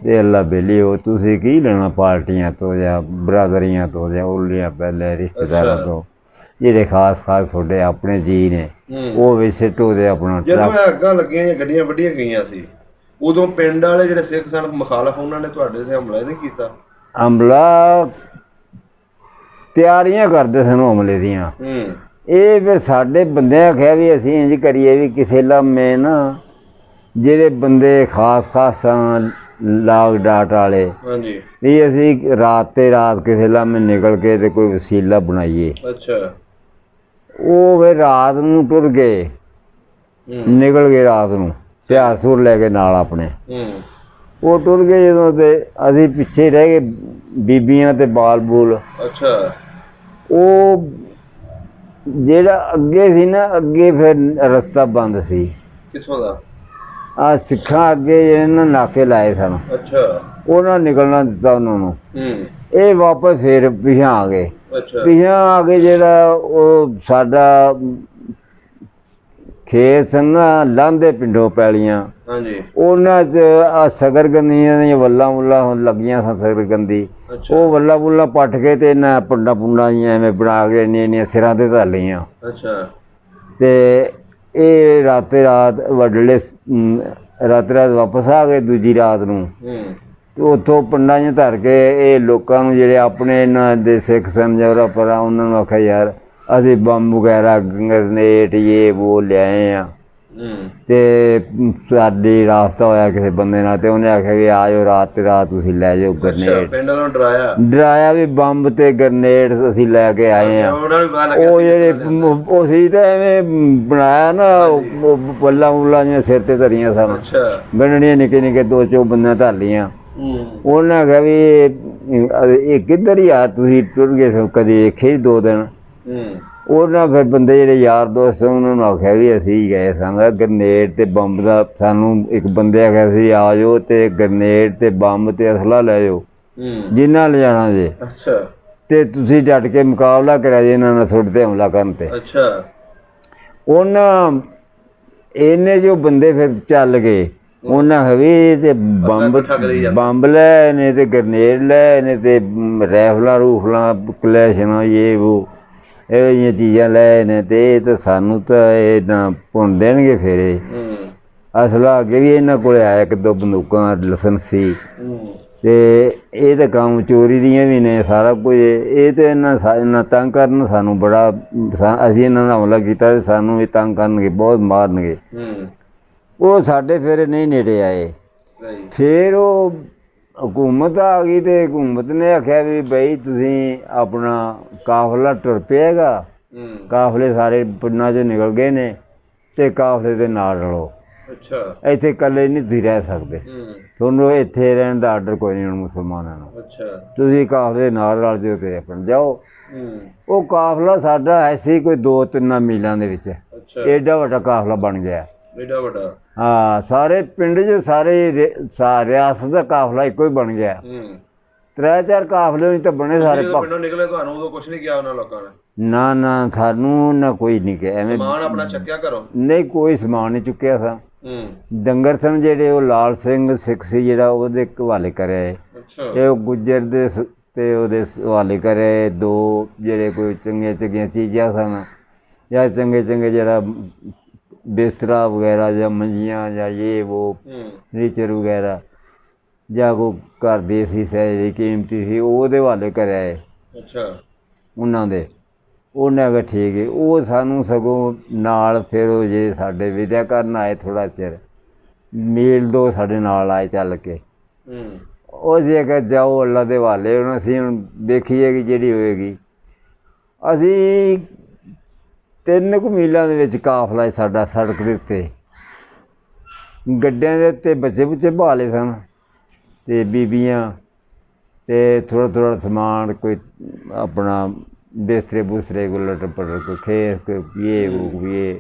ਤੇ ਅੱਲਾ ਬੇਲੀ ਹੋ। ਤੁਸੀਂ ਕੀ ਲੈਣਾ ਪਾਰਟੀਆਂ ਤੋਂ ਜਾਂ ਬਰਾਦਰੀਆਂ ਤੋਂ ਜਾਂ ਉਲੀਆਂ ਪਹਿਲੇ ਰਿਸ਼ਤੇਦਾਰਾਂ ਤੋਂ ਜਿਹੜੇ ਖਾਸ ਤੁਹਾਡੇ ਆਪਣੇ ਜੀ ਨੇ ਉਹ ਵਿੱਚ ਸੱਟੋ ਤੇ ਆਪਣਾ ਜਦੋਂ ਅੱਗਾਂ ਲੱਗੀਆਂ ਜਾਂ ਗੱਡੀਆਂ ਵੱਢੀਆਂ ਗਈਆਂ ਸੀ ਉਦੋਂ ਪਿੰਡ ਵਾਲੇ ਜਿਹੜੇ ਸਿੱਖ ਸਨ ਮੁਖਾਲਫ ਉਹਨਾਂ ਨੇ ਤੁਹਾਡੇ ਤੇ ਹਮਲਾ ਨਹੀਂ ਕੀਤਾ? ਹਮਲਾ ਤਿਆਰੀਆਂ ਕਰਦੇ ਸਨ ਹਮਲੇ ਦੀਆਂ। ਇਹ ਫਿਰ ਸਾਡੇ ਬੰਦਿਆਂ ਆਖਿਆ ਵੀ ਅਸੀਂ ਇੰਝ ਕਰੀਏ ਵੀ ਕਿਸੇ ਲਾਮੇ ਨਾ ਜਿਹੜੇ ਬੰਦੇ ਖਾਸ ਸਨ ਲਾਗ ਡਾਟ ਵਾਲੇ ਵੀ ਅਸੀਂ ਰਾਤ ਤੇ ਰਾਤ ਕਿਸੇ ਲਾਮੇ ਨਿਕਲ ਕੇ ਤੇ ਕੋਈ ਵਸੀਲਾ ਬਣਾਈਏ। ਅੱਛਾ। ਉਹ ਫਿਰ ਰਾਤ ਨੂੰ ਟੁਰ ਗਏ, ਨਿਕਲ ਗਏ ਰਾਤ ਨੂੰ ਹਥਿਆਰ ਥੁਰ ਲੈ ਕੇ ਨਾਲ ਆਪਣੇ। ਉਹ ਟੁਰ ਗਏ ਜਦੋਂ ਤੇ ਅਸੀਂ ਪਿੱਛੇ ਰਹਿ ਗਏ ਬੀਬੀਆਂ ਤੇ ਬਾਲ ਬੂਲ। ਅੱਛਾ। ਉਹ ਜਿਹੜਾ ਅੱਗੇ ਸੀ ਨਾ ਅੱਗੇ ਫਿਰ ਰਸਤਾ ਬੰਦ ਸੀ। ਕਿੱਥੋਂ ਦਾ? ਆ ਸਿੱਖਾਂ ਅੱਗੇ ਜਿਹੜੇ ਨਾ ਨਾਕੇ ਲਾਏ ਸਨ। ਅੱਛਾ। ਉਹਨਾਂ ਨਿਕਲਣਾ ਦਿੱਤਾ ਉਹਨਾਂ ਨੂੰ। ਇਹ ਵਾਪਸ ਫਿਰ ਪਿਛਾਂ ਆ ਗਏ। ਪਿਛਾਂ ਆ ਕੇ ਜਿਹੜਾ ਉਹ ਸਾਡਾ ਖੇਤ ਸਨ ਨਾ ਲਾਂਦੇ ਪਿੰਡੋਂ ਪੈਲੀਆਂ ਉਹਨਾਂ 'ਚ ਆ ਸਗਰਗੰਦੀਆਂ ਦੀਆਂ ਵੱਲਾਂ ਵੁੱਲਾਂ ਲੱਗੀਆਂ ਸਨ। ਸਗਰਗੰਦੀ ਉਹ ਵੱਲਾਂ ਵੁੱਲਾਂ ਪੱਟ ਕੇ ਤੇ ਇਹਨਾਂ ਪੁੰਡਾਂ ਜਿਹੀਆਂ ਐਵੇਂ ਬਣਾ ਕੇ ਇੰਨੀਆਂ ਸਿਰਾਂ 'ਤੇ ਧਰ ਲਈਆਂ। ਤੇ ਇਹ ਰਾਤੇ ਰਾਤ ਵਡਲੇ ਰਾਤ ਵਾਪਸ ਆ ਗਏ ਦੂਜੀ ਰਾਤ ਨੂੰ ਤੇ ਉੱਥੋਂ ਪਿੰਡਾਂ 'ਚ ਧਰ ਕੇ ਇਹ ਲੋਕਾਂ ਨੂੰ ਜਿਹੜੇ ਆਪਣੇ ਇਹਨਾਂ ਦੇ ਸਿੱਖ ਸਨ ਜਵਰਾ ਪਰਾ ਉਹਨਾਂ ਨੂੰ ਆਖਿਆ ਯਾਰ ਅਸੀਂ ਬੰਬ ਵਗੈਰਾ ਗਰਨੇਟ ਇਹ ਵੋ ਲਿਆਏ ਆ ਤੇ ਸਾਡੀ ਰਾਬਤਾ ਹੋਇਆ ਕਿਸੇ ਬੰਦੇ ਨਾਲ ਤੇ ਉਹਨੇ ਆਖਿਆ ਵੀ ਆ ਜਾਓ ਰਾਤ ਤੇ ਰਾਤ ਤੁਸੀਂ ਲੈ ਜਾਓ ਗਰਨੇਟ। ਡਰਾਇਆ ਵੀ ਬੰਬ ਤੇ ਗਰਨੇਟ ਅਸੀਂ ਲੈ ਕੇ ਆਏ ਆ। ਉਹ ਜਿਹੜੇ ਉਹ ਸੀ ਤਾਂ ਐਵੇਂ ਬਣਾਇਆ ਨਾ ਵੱਲਾਂ ਵੁੱਲਾਂ ਜਿਹੀਆਂ ਸਿਰ ਤੇ ਧਰੀਆਂ ਸਨ ਗੰਢਣੀਆਂ ਨਿੱਕੇ ਦੋ ਚੋ ਬੰਦਿਆਂ ਧਰ ਲਈਆਂ। ਉਹਨੇ ਆਖਿਆ ਵੀ ਇਹ ਕਿੱਧਰ ਹੀ ਆ ਤੁਸੀਂ ਟੁਰ ਗਏ ਸੋ ਕਦੇ ਵੇਖੇ 2 ਦਿਨ। ਉਹਨਾਂ ਫਿਰ ਬੰਦੇ ਜਿਹੜੇ ਯਾਰ ਦੋਸਤ ਉਹਨਾਂ ਨੂੰ ਆਖਿਆ ਵੀ ਅਸੀਂ ਗਏ ਸਾਂ ਗਰਨੇਟ ਤੇ ਬੰਬ ਦਾ ਸਾਨੂੰ ਇੱਕ ਬੰਦੇ ਆਖਿਆ ਸੀ ਆ ਜਾਓ ਤੇ ਗਰਨੇਟ ਤੇ ਬੰਬ ਤੇ ਅਸਲਾ ਲੈ ਜਾਓ ਜਿੰਨਾ ਲਿਜਾਣਾ ਜੇ ਤੇ ਤੁਸੀਂ ਡਟ ਕੇ ਮੁਕਾਬਲਾ ਕਰਿਆ ਜੇ ਇਹਨਾਂ ਨਾਲ ਤੁਹਾਡੇ ਤੇ ਹਮਲਾ ਕਰਨ ਤੇ। ਉਹਨਾਂ ਇੰਨੇ ਜੋ ਬੰਦੇ ਫਿਰ ਚੱਲ ਗਏ ਉਹਨਾਂ ਹਵੇ ਤੇ ਬੰਬ ਲੈ ਨੇ ਤੇ ਗਰਨੇਡ ਲੈ ਨੇ ਤੇ ਰਾਈਫਲਾਂ ਰੂਫਲਾਂ ਕਲੈਸ਼ਨਾਂ ਇਹ ਵੋ ਇਹੋ ਜਿਹੀਆਂ ਚੀਜ਼ਾਂ ਲੈ ਨੇ ਤੇ ਇਹ ਤਾਂ ਸਾਨੂੰ ਤਾਂ ਇਹ ਨਾ ਭੁੰਨ ਦੇਣਗੇ ਫਿਰ। ਇਹ ਅਸਲਾ ਅੱਗੇ ਵੀ ਇਹਨਾਂ ਕੋਲ ਆਇਆ 1-2 ਬੰਦੂਕਾਂ ਲਾਇਸੈਂਸੀ ਤੇ ਇਹ ਤਾਂ ਕੰਮ ਚੋਰੀ ਦੀਆਂ ਵੀ ਨੇ ਸਾਰਾ ਕੁਝ। ਇਹ ਤਾਂ ਇਹਨਾਂ ਤੰਗ ਕਰਨ ਸਾਨੂੰ ਬੜਾ ਅਸੀਂ ਇਹਨਾਂ ਦਾ ਹਮਲਾ ਕੀਤਾ ਤੇ ਸਾਨੂੰ ਵੀ ਤੰਗ ਕਰਨਗੇ ਬਹੁਤ ਮਾਰਨਗੇ। ਉਹ ਸਾਡੇ ਫਿਰ ਨਹੀਂ ਨੇੜੇ ਆਏ। ਫਿਰ ਉਹ ਹਕੂਮਤ ਆ ਗਈ ਤੇ ਹਕੂਮਤ ਨੇ ਆਖਿਆ ਵੀ ਬਈ ਤੁਸੀਂ ਆਪਣਾ ਕਾਫਲਾ ਤੁਰ ਪਿਆਗਾ। ਕਾਫਲੇ ਸਾਰੇ ਪਿੰਡਾਂ 'ਚੋਂ ਨਿਕਲ ਗਏ ਨੇ ਤੇ ਕਾਫਲੇ ਦੇ ਨਾਲ ਰਲੋ। ਇੱਥੇ ਇਕੱਲੇ ਨਹੀਂ ਤੁਸੀਂ ਰਹਿ ਸਕਦੇ। ਤੁਹਾਨੂੰ ਇੱਥੇ ਰਹਿਣ ਦਾ ਆਰਡਰ ਕੋਈ ਨਹੀਂ ਹੁਣ ਮੁਸਲਮਾਨਾਂ ਨੂੰ। ਤੁਸੀਂ ਕਾਫਲੇ ਦੇ ਨਾਲ ਰਲ ਜਾਓ ਤੇ ਆਪਣਾ ਜਾਓ। ਉਹ ਕਾਫਲਾ ਸਾਡਾ ਐਸੀ ਕੋਈ 2-3 ਮੀਲਾਂ ਦੇ ਵਿੱਚ ਏਡਾ ਵੱਡਾ ਕਾਫਲਾ ਬਣ ਗਿਆ। ਹਾਂ ਸਾਰੇ ਪਿੰਡ 'ਚ ਸਾਰੇ ਰਿਆਸਤ ਦਾ ਕਾਫਲਾ ਇੱਕੋ ਹੀ ਬਣ ਗਿਆ। 3-4 ਕਾਫਲੇ ਤਾਂ ਬਣੇ ਸਾਰੇ। ਨਾ ਸਾਨੂੰ ਨਾ ਕੋਈ ਨਹੀਂ ਕਿਹਾ ਐਵੇਂ ਨਹੀਂ ਕੋਈ ਸਮਾਨ ਨਹੀਂ ਚੁੱਕਿਆ ਸਾਂ। ਡੰਗਰ ਸਨ ਜਿਹੜੇ ਉਹ ਲਾਲ ਸਿੰਘ ਸਿੱਖ ਸੀ ਜਿਹੜਾ ਉਹਦੇ ਹਵਾਲੇ ਕਰਿਆ। ਇਹ ਉਹ ਗੁੱਜਰ ਦੇ ਤੇ ਉਹਦੇ ਹਵਾਲੇ ਕਰਿਆ 2 ਜਿਹੜੇ ਕੋਈ ਚੰਗੀਆਂ ਚੀਜ਼ਾਂ ਸਨ ਜਾਂ ਚੰਗੇ ਜਿਹੜਾ ਬਿਸਤਰਾ ਵਗੈਰਾ ਜਾਂ ਮੰਜੀਆਂ ਜਾਂ ਇਹ ਵੋ ਨੀਚਰ ਵਗੈਰਾ ਜਾਂ ਕੋਈ ਘਰ ਦੇ ਸੀ ਜਿਹੜੀ ਕੀਮਤੀ ਸੀ ਉਹਦੇ ਹਵਾਲੇ ਕਰਿਆ ਉਹਨਾਂ ਦੇ। ਉਹਨੇ ਅਗਰ ਠੀਕ ਹੈ ਉਹ ਸਾਨੂੰ ਸਗੋਂ ਨਾਲ ਫਿਰ ਉਹ ਜੇ ਸਾਡੇ ਵਿਦਿਆ ਕਰਨ ਆਏ ਥੋੜ੍ਹਾ ਚਿਰ ਮੀਲ 2 ਸਾਡੇ ਨਾਲ ਆਏ ਚੱਲ ਕੇ। ਉਹ ਜੇ ਅਗਰ ਜਾਓ ਅੱਲਾ ਦੇ ਹਵਾਲੇ ਹੁਣ ਅਸੀਂ ਹੁਣ ਵੇਖੀਏ ਕਿ ਜਿਹੜੀ ਹੋਏਗੀ। ਅਸੀਂ 3 ਕੁ ਮੀਲਾਂ ਦੇ ਵਿੱਚ ਕਾਫਲਾ ਸਾਡਾ ਸੜਕ ਦੇ ਉੱਤੇ ਗੱਡਿਆਂ ਦੇ ਉੱਤੇ ਬੱਚੇ ਬੁੱਚੇ ਬਹਾ ਲਏ ਸਨ ਤੇ ਬੀਬੀਆਂ ਤੇ ਥੋੜ੍ਹਾ ਸਮਾਨ ਕੋਈ ਆਪਣਾ ਬਿਸਤਰੇ ਬੁਸਤਰੇ ਕੋਈ ਲਟਰ ਪਟਰ ਕੋਈ ਖੇਸ ਕੋਈ ਇਹ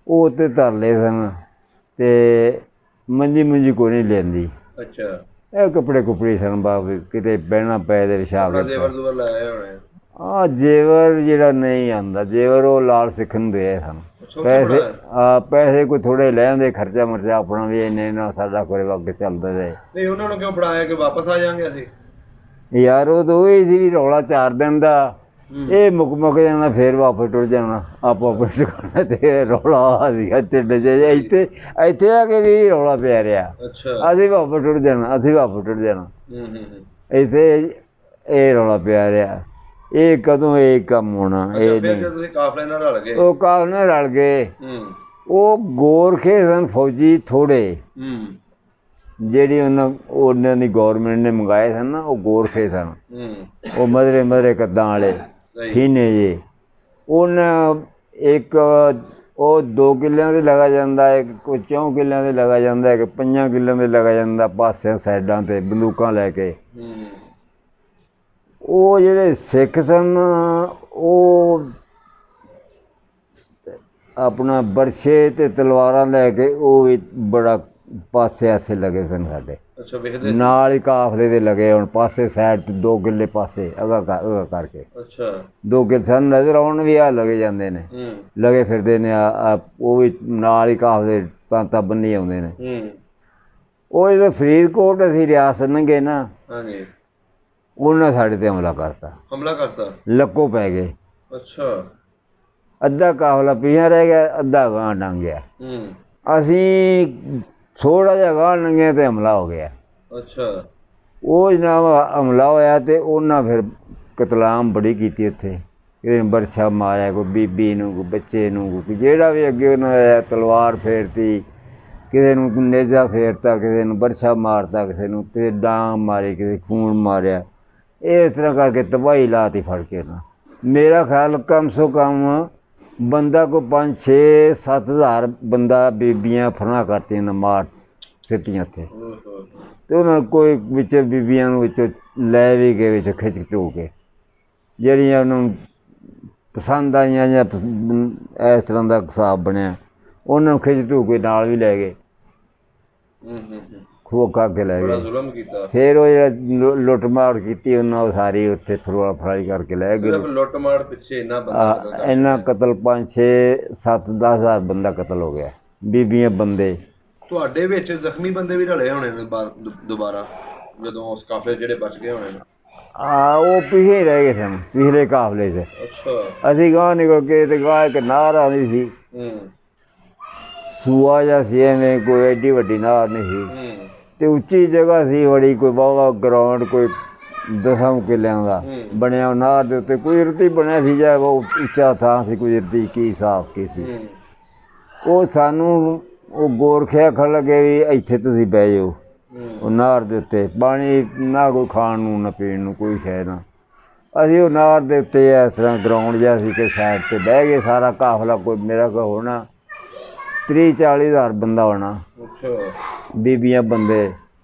ਉਹ ਤੇ ਧਰ ਲਏ ਸਨ ਤੇ ਮੰਜੀ ਕੋਈ ਨਹੀਂ ਲੈਂਦੀ। ਇਹ ਕੱਪੜੇ ਕੁਪੜੇ ਸਨ ਬਾਬੇ ਕਿਤੇ ਬਹਿਣਾ ਪਏ ਦੇ ਵਿਛਾ ਕੇ। ਆ ਜੇਵਰ ਜਿਹੜਾ ਨਹੀਂ ਆਉਂਦਾ ਜੇਵਰ ਉਹ ਲਾਲ ਸਿੱਖ ਨੂੰ ਦੇ ਸਾਨੂੰ ਪੈਸੇ ਪੈਸੇ ਕੋਈ ਥੋੜੇ ਲੈ ਆਉਂਦੇ ਖਰਚਾ ਮਰਚਾ ਆਪਣਾ ਵੀ ਇੰਨੇ ਨਾ ਸਾਡਾ ਕੋਈ ਵਕਤ ਚੱਲਦਾ ਜਾਏ। ਨਹੀਂ ਉਹਨਾਂ ਨੂੰ ਕਿਉਂ ਫੜਾਇਆ ਕਿ ਵਾਪਸ ਆ ਜਾਾਂਗੇ ਅਸੀਂ? ਯਾਰ ਉਹ ਤਾਂ ਉਹੀ ਸੀ ਵੀ ਰੌਲਾ 4 ਦਿਨ ਦਾ ਇਹ ਮੁੱਕ ਜਾਣਾ ਫੇਰ ਵਾਪਸ ਟੁਰ ਜਾਣਾ ਆਪੋ ਆਪਣੇ ਟਿਕਾਣੇ ਤੇ ਰੌਲਾ ਸੀਗਾ ਢਿੱਡ 'ਚ ਇੱਥੇ ਆ ਕੇ ਵੀ ਰੌਲਾ ਪਿਆ ਰਿਹਾ। ਅਸੀਂ ਵਾਪਸ ਟੁਰ ਜਾਣਾ ਇੱਥੇ ਇਹ ਰੌਲਾ ਪਿਆ ਰਿਹਾ। ਇਹ ਕਦੋਂ ਇਹ ਕੰਮ ਹੋਣਾ? ਇਹ ਕਾਫਲੇ ਨਾਲ ਰਲ ਗਏ, ਉਹ ਕਾਫਲੇ ਨਾਲ ਰਲ ਗਏ। ਉਹ ਗੋਰਖੇ ਸਨ ਫੌਜੀ ਥੋੜੇ ਜਿਹੜੀ ਉਹਨਾਂ ਦੀ ਗੌਰਮੈਂਟ ਨੇ ਮੰਗਾਏ ਸਨ ਨਾ, ਉਹ ਗੋਰਖੇ ਸਨ। ਉਹ ਮਧਰੇ ਕੱਦਾਂ ਵਾਲੇ ਫੀਨੇ ਜੇ। ਉਹਨਾਂ ਇੱਕ ਉਹ 2 ਕਿੱਲਿਆਂ ਦੇ ਲਗਾ ਜਾਂਦਾ, ਇੱਕ ਕੋਈ 4 ਕਿੱਲਿਆਂ ਦੇ ਲਗਾ ਜਾਂਦਾ, ਇੱਕ 5 ਕਿੱਲਿਆਂ ਦੇ ਲਗਾ ਜਾਂਦਾ ਪਾਸਿਆਂ ਸਾਈਡਾਂ 'ਤੇ ਬੰਦੂਕਾਂ ਲੈ ਕੇ। ਉਹ ਜਿਹੜੇ ਸਿੱਖ ਸਨ ਉਹ ਆਪਣਾ ਬਰਛੇ ਅਤੇ ਤਲਵਾਰਾਂ ਲੈ ਕੇ ਉਹ ਵੀ ਬੜਾ ਪਾਸੇ ਆਸੇ ਲੱਗੇ ਸਨ ਸਾਡੇ ਨਾਲ ਹੀ ਕਾਫਲੇ ਦੇ ਲਗੇ ਹੁਣ ਪਾਸੇ ਸਾਈਡ 'ਤੇ 2 ਕਿੱਲੇ ਪਾਸੇ ਅਗਾ ਕਰਕੇ 2 ਕਿੱਲੇ ਸਾਨੂੰ ਨਜ਼ਰ ਆਉਣ ਵੀ ਆ ਲੱਗੇ ਜਾਂਦੇ ਨੇ, ਲਗੇ ਫਿਰਦੇ ਨੇ। ਉਹ ਵੀ ਨਾਲ ਹੀ ਕਾਫਲੇ ਤਾਂਤਾ ਬੰਨੀ ਆਉਂਦੇ ਨੇ। ਉਹ ਜਦੋਂ ਫਰੀਦਕੋਟ ਅਸੀਂ ਰਿਆਸਤ ਲੰਘੇ ਨਾ ਉਹਨਾਂ ਸਾਡੇ 'ਤੇ ਹਮਲਾ ਕਰਤਾ ਲੱਕੋ ਪੈ ਗਏ। ਅੱਧਾ ਕਾਫਲਾ ਪਿਛਾਂ ਰਹਿ ਗਿਆ, ਅੱਧਾ ਗਾਂਹ ਲੰਘ ਗਿਆ। ਅਸੀਂ ਥੋੜ੍ਹਾ ਜਿਹਾ ਗਾਂਹ ਲੰਘੇ ਅਤੇ ਹਮਲਾ ਹੋ ਗਿਆ। ਉਹ ਜਨਾਬ ਹਮਲਾ ਹੋਇਆ ਅਤੇ ਉਹਨਾਂ ਫਿਰ ਕਤਲਾਮ ਬੜੀ ਕੀਤੀ ਉੱਥੇ। ਕਿਸੇ ਨੇ ਬਰਛਾ ਮਾਰਿਆ, ਕੋਈ ਬੀਬੀ ਨੂੰ, ਕੋਈ ਬੱਚੇ ਨੂੰ, ਕੋਈ ਜਿਹੜਾ ਵੀ ਅੱਗੇ ਉਹਨਾਂ ਨੇ ਤਲਵਾਰ ਫੇਰਤੀ, ਕਿਸੇ ਨੂੰ ਨੇਜ਼ਾ ਫੇਰਤਾ, ਕਿਸੇ ਨੂੰ ਬਰਛਾ ਮਾਰਤਾ, ਕਿਸੇ ਡਾਂਗ ਮਾਰੀ, ਕਿਸੇ ਖੂਨ ਮਾਰਿਆ। ਇਸ ਤਰ੍ਹਾਂ ਕਰਕੇ ਤਬਾਹੀ ਲਾਤੀ ਫੜ ਕੇ ਨਾ। ਮੇਰਾ ਖਿਆਲ ਕਮ ਸੋ ਕਮ ਬੰਦਾ ਕੋਈ 5-6-7 ਹਜ਼ਾਰ ਬੰਦਾ ਬੀਬੀਆਂ ਫਰਨਾ ਕਰਤੀਆਂ ਨੇ ਮਾਰ ਸਿੱਟੀਆਂ ਉੱਥੇ। ਅਤੇ ਉਹਨਾਂ ਕੋਈ ਵਿੱਚ ਬੀਬੀਆਂ ਨੂੰ ਵਿੱਚੋਂ ਲੈ ਵੀ ਗਏ ਵਿੱਚ ਖਿੱਚ ਢੋ ਕੇ ਜਿਹੜੀਆਂ ਉਹਨਾਂ ਨੂੰ ਪਸੰਦ ਆਈਆਂ ਜਾਂ ਇਸ ਤਰ੍ਹਾਂ ਦਾ ਹਿਸਾਬ ਬਣਿਆ ਉਹਨਾਂ ਨੂੰ ਖਿੱਚ ਢੋ ਕੇ ਨਾਲ ਵੀ ਲੈ ਗਏ, ਖੋਹ ਕੇ ਲੈ ਗਏ। ਫਿਰ ਉਹ ਜਿਹੜਾ ਲੁੱਟ ਮਾਰ ਕੀਤੀ ਉਹਨਾਂ ਉਹ ਸਾਰੀ ਉੱਥੇ ਫਰਾਈ ਕਰਕੇ ਲੈ ਗਏ। ਇੰਨਾ ਕਤਲ 5-6-7-10 ਹਜ਼ਾਰ ਬੰਦਾ ਕਤਲ ਹੋ ਗਿਆ, ਬੀਬੀਆਂ ਬੰਦੇ। ਤੁਹਾਡੇ ਵਿੱਚ ਜ਼ਖਮੀ ਬੰਦੇ ਵੀ ਰਲੇ ਹੋਣੇ ਨੇ ਦੁਬਾਰਾ ਜਦੋਂ ਉਸ ਕਾਫਲੇ ਜਿਹੜੇ ਬਚ ਗਏ ਹੋਣੇ ਨੇ? ਉਹ ਪਿਛੇ ਰਹਿ ਗਏ ਸਨ, ਪਿਛਲੇ ਕਾਫਲੇ 'ਚ। ਅਸੀਂ ਗਾਂਹ ਨਿਕਲ ਕੇ ਅਤੇ ਗਾਂਹ ਇੱਕ ਨਹਿਰ ਆਉਂਦੀ ਸੀ, ਸੂਆ ਜਿਹਾ ਸੀ, ਐਵੇਂ ਕੋਈ ਐਡੀ ਵੱਡੀ ਨਹਿਰ ਨਹੀਂ ਸੀ ਅਤੇ ਉੱਚੀ ਜਗ੍ਹਾ ਸੀ ਬੜੀ, ਕੋਈ ਵਾਹਵਾ ਗਰਾਊਂਡ ਕੋਈ 10 ਕਿੱਲਿਆਂ ਦਾ ਬਣਿਆ। ਨਹਿਰ ਦੇ ਉੱਤੇ ਕੁਦਰਤੀ ਬਣਿਆ ਸੀ ਜਾਂ ਉਹ ਉੱਚਾ ਥਾਂ ਸੀ ਕੁਦਰਤੀ, ਕੀ ਸਾਫ਼ ਕੀ ਸੀ। ਉਹ ਸਾਨੂੰ ਉਹ ਗੋਰਖੇ ਆਖਣ ਲੱਗੇ ਵੀ ਇੱਥੇ ਤੁਸੀਂ ਬਹਿ ਜਾਓ। ਉਹ ਨਹਿਰ ਦੇ ਉੱਤੇ ਪਾਣੀ ਨਾ ਕੋਈ ਖਾਣ ਨੂੰ ਨਾ ਪੀਣ ਨੂੰ ਕੋਈ ਸ਼ੈ ਨਾ। ਅਸੀਂ ਉਹ ਨਹਿਰ ਦੇ ਉੱਤੇ ਇਸ ਤਰ੍ਹਾਂ ਗਰਾਊਂਡ ਜਿਹਾ ਸੀ ਕਿ ਸਾਈਡ 'ਤੇ ਬਹਿ ਗਏ। ਸਾਰਾ ਕਾਫਲਾ ਕੋਈ ਮੇਰਾ ਕੋਲ ਹੋਣਾ 30-40 ਹਜ਼ਾਰ ਬੰਦਾ ਹੋਣਾ, ਬੀਬੀਆਂ ਬੰਦੇ।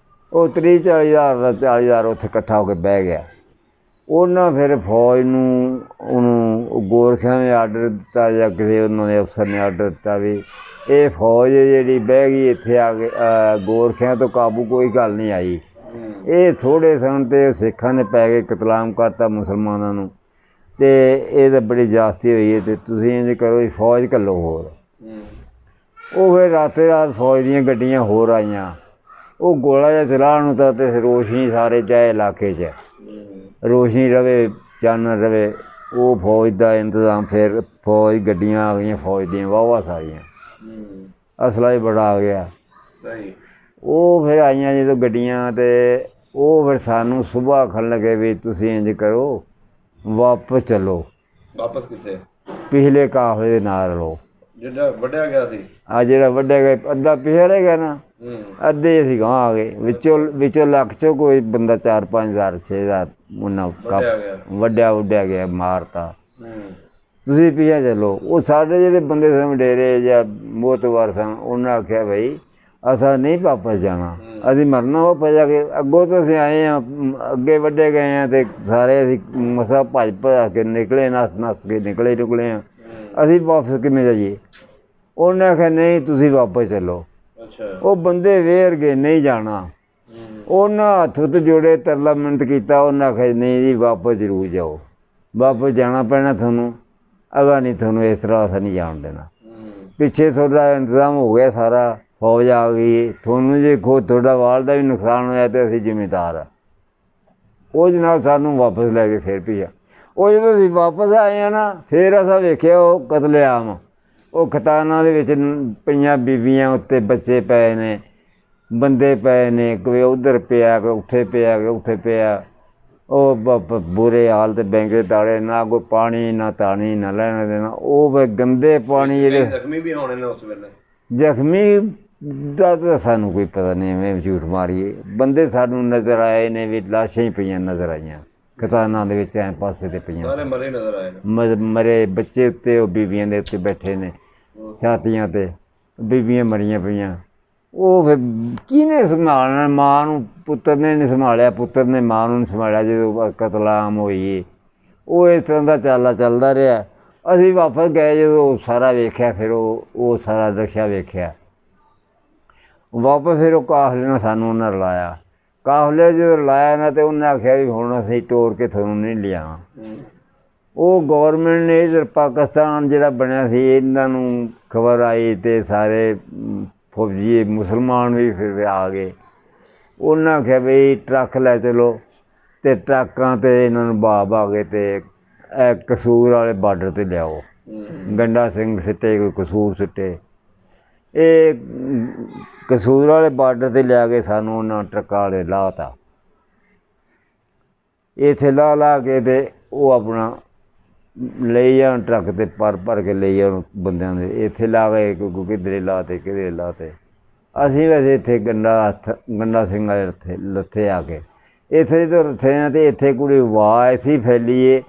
ਉਹ 30-40 ਹਜ਼ਾਰ ਦਾ 40 ਹਜ਼ਾਰ ਉੱਥੇ ਇਕੱਠਾ ਹੋ ਕੇ ਬਹਿ ਗਿਆ। ਉਹਨਾਂ ਫਿਰ ਫੌਜ ਨੂੰ ਉਹਨੂੰ ਗੋਰਖਿਆਂ ਨੇ ਆਰਡਰ ਦਿੱਤਾ ਜਾਂ ਕਿਸੇ ਉਹਨਾਂ ਦੇ ਅਫਸਰ ਨੇ ਆਰਡਰ ਦਿੱਤਾ ਵੀ ਇਹ ਫੌਜ ਜਿਹੜੀ ਬਹਿ ਗਈ ਇੱਥੇ ਆ ਕੇ ਗੋਰਖਿਆਂ ਤੋਂ ਕਾਬੂ ਕੋਈ ਗੱਲ ਨਹੀਂ ਆਈ। ਇਹ ਥੋੜ੍ਹੇ ਸਨ ਅਤੇ ਸਿੱਖਾਂ ਨੇ ਪੈ ਕੇ ਕਤਲਾਮ ਕਰਤਾ ਮੁਸਲਮਾਨਾਂ ਨੂੰ ਅਤੇ ਇਹ ਤਾਂ ਬੜੀ ਜ਼ਿਆਦਤੀ ਹੋਈ ਹੈ ਅਤੇ ਤੁਸੀਂ ਇੰਝ ਕਰੋ ਵੀ ਫੌਜ ਘੱਲੋ ਹੋਰ। ਉਹ ਫਿਰ ਰਾਤੇ ਰਾਤ ਫੌਜ ਦੀਆਂ ਗੱਡੀਆਂ ਹੋਰ ਆਈਆਂ। ਉਹ ਗੋਲਾ ਜਿਹਾ ਚਲਾਉਣ ਨੂੰ ਤਾਂ ਅਤੇ ਰੋਸ਼ਨੀ ਸਾਰੇ ਚਾਹੇ ਇਲਾਕੇ 'ਚ ਰੋਸ਼ਨੀ ਰਵੇ, ਚਾਨਣ ਰਵੇ। ਉਹ ਫੌਜ ਦਾ ਇੰਤਜ਼ਾਮ ਫਿਰ ਫੌਜ ਗੱਡੀਆਂ ਆ ਗਈਆਂ, ਫੌਜ ਦੀਆਂ ਵਾਹਵਾ ਸਾਰੀਆਂ, ਅਸਲਾ ਹੀ ਬੜਾ ਆ ਗਿਆ। ਉਹ ਫਿਰ ਆਈਆਂ ਜਦੋਂ ਗੱਡੀਆਂ ਅਤੇ ਉਹ ਫਿਰ ਸਾਨੂੰ ਸੁਬਾਹ ਆਖਣ ਲੱਗੇ ਵੀ ਤੁਸੀਂ ਇੰਝ ਕਰੋ ਵਾਪਸ ਚੱਲੋ। ਵਾਪਸ ਕਿੱਥੇ? ਪਿਛਲੇ ਕਾਫਲੇ ਦੇ ਨਾਲ ਰਲੋ ਜਿਹੜਾ ਵੱਢਿਆ ਗਿਆ ਸੀ। ਜਿਹੜਾ ਵੱਢਿਆ ਗਿਆ ਅੱਧਾ ਪਿਛੇ ਰਹਿ ਗਿਆ ਨਾ, ਅੱਧੇ ਅਸੀਂ ਗਾਂਹ ਆ ਗਏ। ਵਿੱਚੋਂ ਲੱਖ 'ਚੋਂ ਕੋਈ ਬੰਦਾ 4-5 ਹਜ਼ਾਰ 6 ਹਜ਼ਾਰ ਉਹਨਾਂ ਵੱਢਿਆ ਗਿਆ, ਮਾਰਤਾ। ਤੁਸੀਂ ਪਿਛੇ ਚੱਲੋ। ਉਹ ਸਾਡੇ ਜਿਹੜੇ ਬੰਦੇ ਸਨ ਵਡੇਰੇ ਜਾਂ ਮੋਹਤਵਾਰ ਸਨ ਉਹਨਾਂ ਆਖਿਆ ਬਈ ਅਸਾਂ ਨਹੀਂ ਵਾਪਸ ਜਾਣਾ, ਅਸੀਂ ਮਰਨਾ ਵਾਪਸ ਜਾ ਕੇ। ਅੱਗੋਂ ਤੋਂ ਅਸੀਂ ਆਏ ਹਾਂ, ਅੱਗੇ ਵੱਢੇ ਗਏ ਹਾਂ ਅਤੇ ਸਾਰੇ ਅਸੀਂ ਮਸਾਂ ਭੱਜ ਕੇ ਨਿਕਲੇ, ਨੱਸ ਕੇ ਨਿਕਲੇ ਹਾਂ। ਅਸੀਂ ਵਾਪਸ ਕਿਵੇਂ ਜਾਈਏ? ਉਹਨੇ ਆਖਿਆ ਨਹੀਂ ਤੁਸੀਂ ਵਾਪਸ ਚੱਲੋ। ਉਹ ਬੰਦੇ ਵੇਰ ਗਏ ਨਹੀਂ ਜਾਣਾ। ਉਹਨਾਂ ਹੱਥ ਹੁੱਥ ਜੋੜੇ, ਤਰਲਾ ਮਿੰਨਤ ਕੀਤਾ। ਉਹਨਾਂ ਆਖਿਆ ਨਹੀਂ ਜੀ ਵਾਪਸ ਜ਼ਰੂਰ ਜਾਓ, ਵਾਪਸ ਜਾਣਾ ਪੈਣਾ ਤੁਹਾਨੂੰ, ਅਗਾ ਨਹੀਂ ਤੁਹਾਨੂੰ ਇਸ ਤਰ੍ਹਾਂ ਅਸਾਂ ਨਹੀਂ ਜਾਣ ਦੇਣਾ। ਪਿੱਛੇ ਤੁਹਾਡਾ ਇੰਤਜ਼ਾਮ ਹੋ ਗਿਆ ਸਾਰਾ, ਫੌਜ ਆ ਗਈ, ਤੁਹਾਨੂੰ ਜੇ ਖੁਦ ਤੁਹਾਡਾ ਵਾਲ ਦਾ ਵੀ ਨੁਕਸਾਨ ਹੋਇਆ ਤਾਂ ਅਸੀਂ ਜ਼ਿੰਮੇਦਾਰ ਆ। ਉਹ ਜਨਾਬ ਸਾਨੂੰ ਵਾਪਸ ਲੈ ਕੇ ਫਿਰ ਭੇਜਿਆ। ਉਹ ਜਦੋਂ ਅਸੀਂ ਵਾਪਸ ਆਏ ਆ ਨਾ, ਫਿਰ ਅਸਾਂ ਵੇਖਿਆ ਉਹ ਕਤਲੇਆਮ, ਉਹ ਖਤਾਨਾਂ ਦੇ ਵਿੱਚ ਪਈਆਂ ਬੀਬੀਆਂ ਉੱਤੇ ਬੱਚੇ ਪਏ ਨੇ, ਬੰਦੇ ਪਏ ਨੇ, ਕੋਈ ਉੱਧਰ ਪਿਆ, ਕੋਈ ਉੱਥੇ ਪਿਆ, ਕੋਈ ਉੱਥੇ ਪਿਆ। ਉਹ ਬੁਰੇ ਹਾਲ ਤੇ ਬੈਂਕ ਦੇ ਤਾੜੇ, ਨਾ ਕੋਈ ਪਾਣੀ ਨਾ ਤਾਣੀ ਨਾ ਲੈਣਾ ਦੇਣਾ। ਉਹ ਫਿਰ ਗੰਦੇ ਪਾਣੀ ਜਿਹੜੇ ਜ਼ਖਮੀ ਵੀ ਹੋਣੇ ਨੇ ਉਸ ਵੇਲੇ। ਜ਼ਖਮੀ ਦਾ ਤਾਂ ਸਾਨੂੰ ਕੋਈ ਪਤਾ ਨਹੀਂ, ਐਵੇਂ ਝੂਠ ਮਾਰੀਏ। ਬੰਦੇ ਸਾਨੂੰ ਨਜ਼ਰ ਆਏ ਨੇ ਵੀ ਲਾਸ਼ਾਂ ਹੀ ਪਈਆਂ ਨਜ਼ਰ ਆਈਆਂ ਖਤਾਨਾਂ ਦੇ ਵਿੱਚ, ਐਂ ਪਾਸੇ 'ਤੇ ਪਈਆਂ ਸਾਰੇ ਮਰੇ ਨਜ਼ਰ ਆਏ ਨੇ। ਮਰੇ ਬੱਚੇ ਉੱਤੇ, ਉਹ ਬੀਬੀਆਂ ਦੇ ਉੱਤੇ ਬੈਠੇ ਨੇ ਛਾਤੀਆਂ 'ਤੇ, ਬੀਬੀਆਂ ਮਰੀਆਂ ਪਈਆਂ। ਉਹ ਫਿਰ ਕਿਹਨੇ ਸੰਭਾਲਣਾ? ਮਾਂ ਨੂੰ ਪੁੱਤਰ ਨੇ ਨਹੀਂ ਸੰਭਾਲਿਆ, ਪੁੱਤਰ ਨੇ ਮਾਂ ਨੂੰ ਨਹੀਂ ਸੰਭਾਲਿਆ। ਜਦੋਂ ਕਤਲੇਆਮ ਹੋਈ ਉਹ ਇਸ ਤਰ੍ਹਾਂ ਦਾ ਚਾਲਾ ਚੱਲਦਾ ਰਿਹਾ। ਅਸੀਂ ਵਾਪਸ ਗਏ, ਜਦੋਂ ਸਾਰਾ ਵੇਖਿਆ, ਫਿਰ ਉਹ ਸਾਰਾ ਦ੍ਰਿਸ਼ ਵੇਖਿਆ ਵਾਪਸ। ਫਿਰ ਉਹ ਕਾਫਲੇ ਨਾਲ ਸਾਨੂੰ ਉਹਨਾਂ ਰਲਾਇਆ। ਕਾਫਲੇ ਜਦੋਂ ਰਲਾਇਆ ਨਾ, ਤਾਂ ਉਹਨੇ ਆਖਿਆ ਵੀ ਹੁਣ ਅਸੀਂ ਤੋਰ ਕੇ ਤੁਹਾਨੂੰ ਨਹੀਂ ਲਿਆਵਾਂ। ਉਹ ਗੌਰਮੈਂਟ ਨੇ ਇੱਧਰ ਪਾਕਿਸਤਾਨ ਜਿਹੜਾ ਬਣਿਆ ਸੀ, ਇਹਨਾਂ ਨੂੰ ਖਬਰ ਆਈ ਅਤੇ ਸਾਰੇ ਫੌਜੀ ਮੁਸਲਮਾਨ ਵੀ ਫਿਰ ਆ ਗਏ। ਉਹਨਾਂ ਆਖਿਆ ਬਈ ਟਰੱਕ ਲੈ ਚਲੋ, ਅਤੇ ਟਰੱਕਾਂ 'ਤੇ ਇਹਨਾਂ ਨੂੰ ਬਹਾ ਕੇ ਅਤੇ ਇਹ ਕਸੂਰ ਵਾਲੇ ਬਾਰਡਰ 'ਤੇ ਲਿਆਓ। ਗੰਡਾ ਸਿੰਘ ਸਿੱਟੇ, ਕੋਈ ਕਸੂਰ ਸਿੱਟੇ। ਇਹ ਕਸੂਰ ਵਾਲੇ ਬਾਰਡਰ 'ਤੇ ਲਿਆ ਕੇ ਸਾਨੂੰ ਉਹਨਾਂ ਟਰੱਕਾਂ ਵਾਲੇ ਲਾਹ ਤਾ। ਇੱਥੇ ਲਾ ਕੇ ਅਤੇ ਉਹ ਆਪਣਾ ਲਈ ਜਾਣ ਟਰੱਕ 'ਤੇ ਭਰ ਕੇ ਲਈ ਜਾਣ ਬੰਦਿਆਂ ਦੇ। ਇੱਥੇ ਲਾ ਕੇ ਕਿਧਰੇ ਲਾ ਤੇ ਕਿਧਰੇ ਲਾ ਤੇ। ਅਸੀਂ ਵੈਸੇ ਇੱਥੇ ਗੰਡਾ ਸਿੰਘ ਵਾਲੇ ਲੱਥੇ ਆ ਕੇ, ਇੱਥੇ ਜਦੋਂ ਲੱਥੇ ਆ ਅਤੇ ਇੱਥੇ ਕੁੜੀ ਆਵਾਜ਼ ਐਸੀ ਫੈਲੀ ਏ,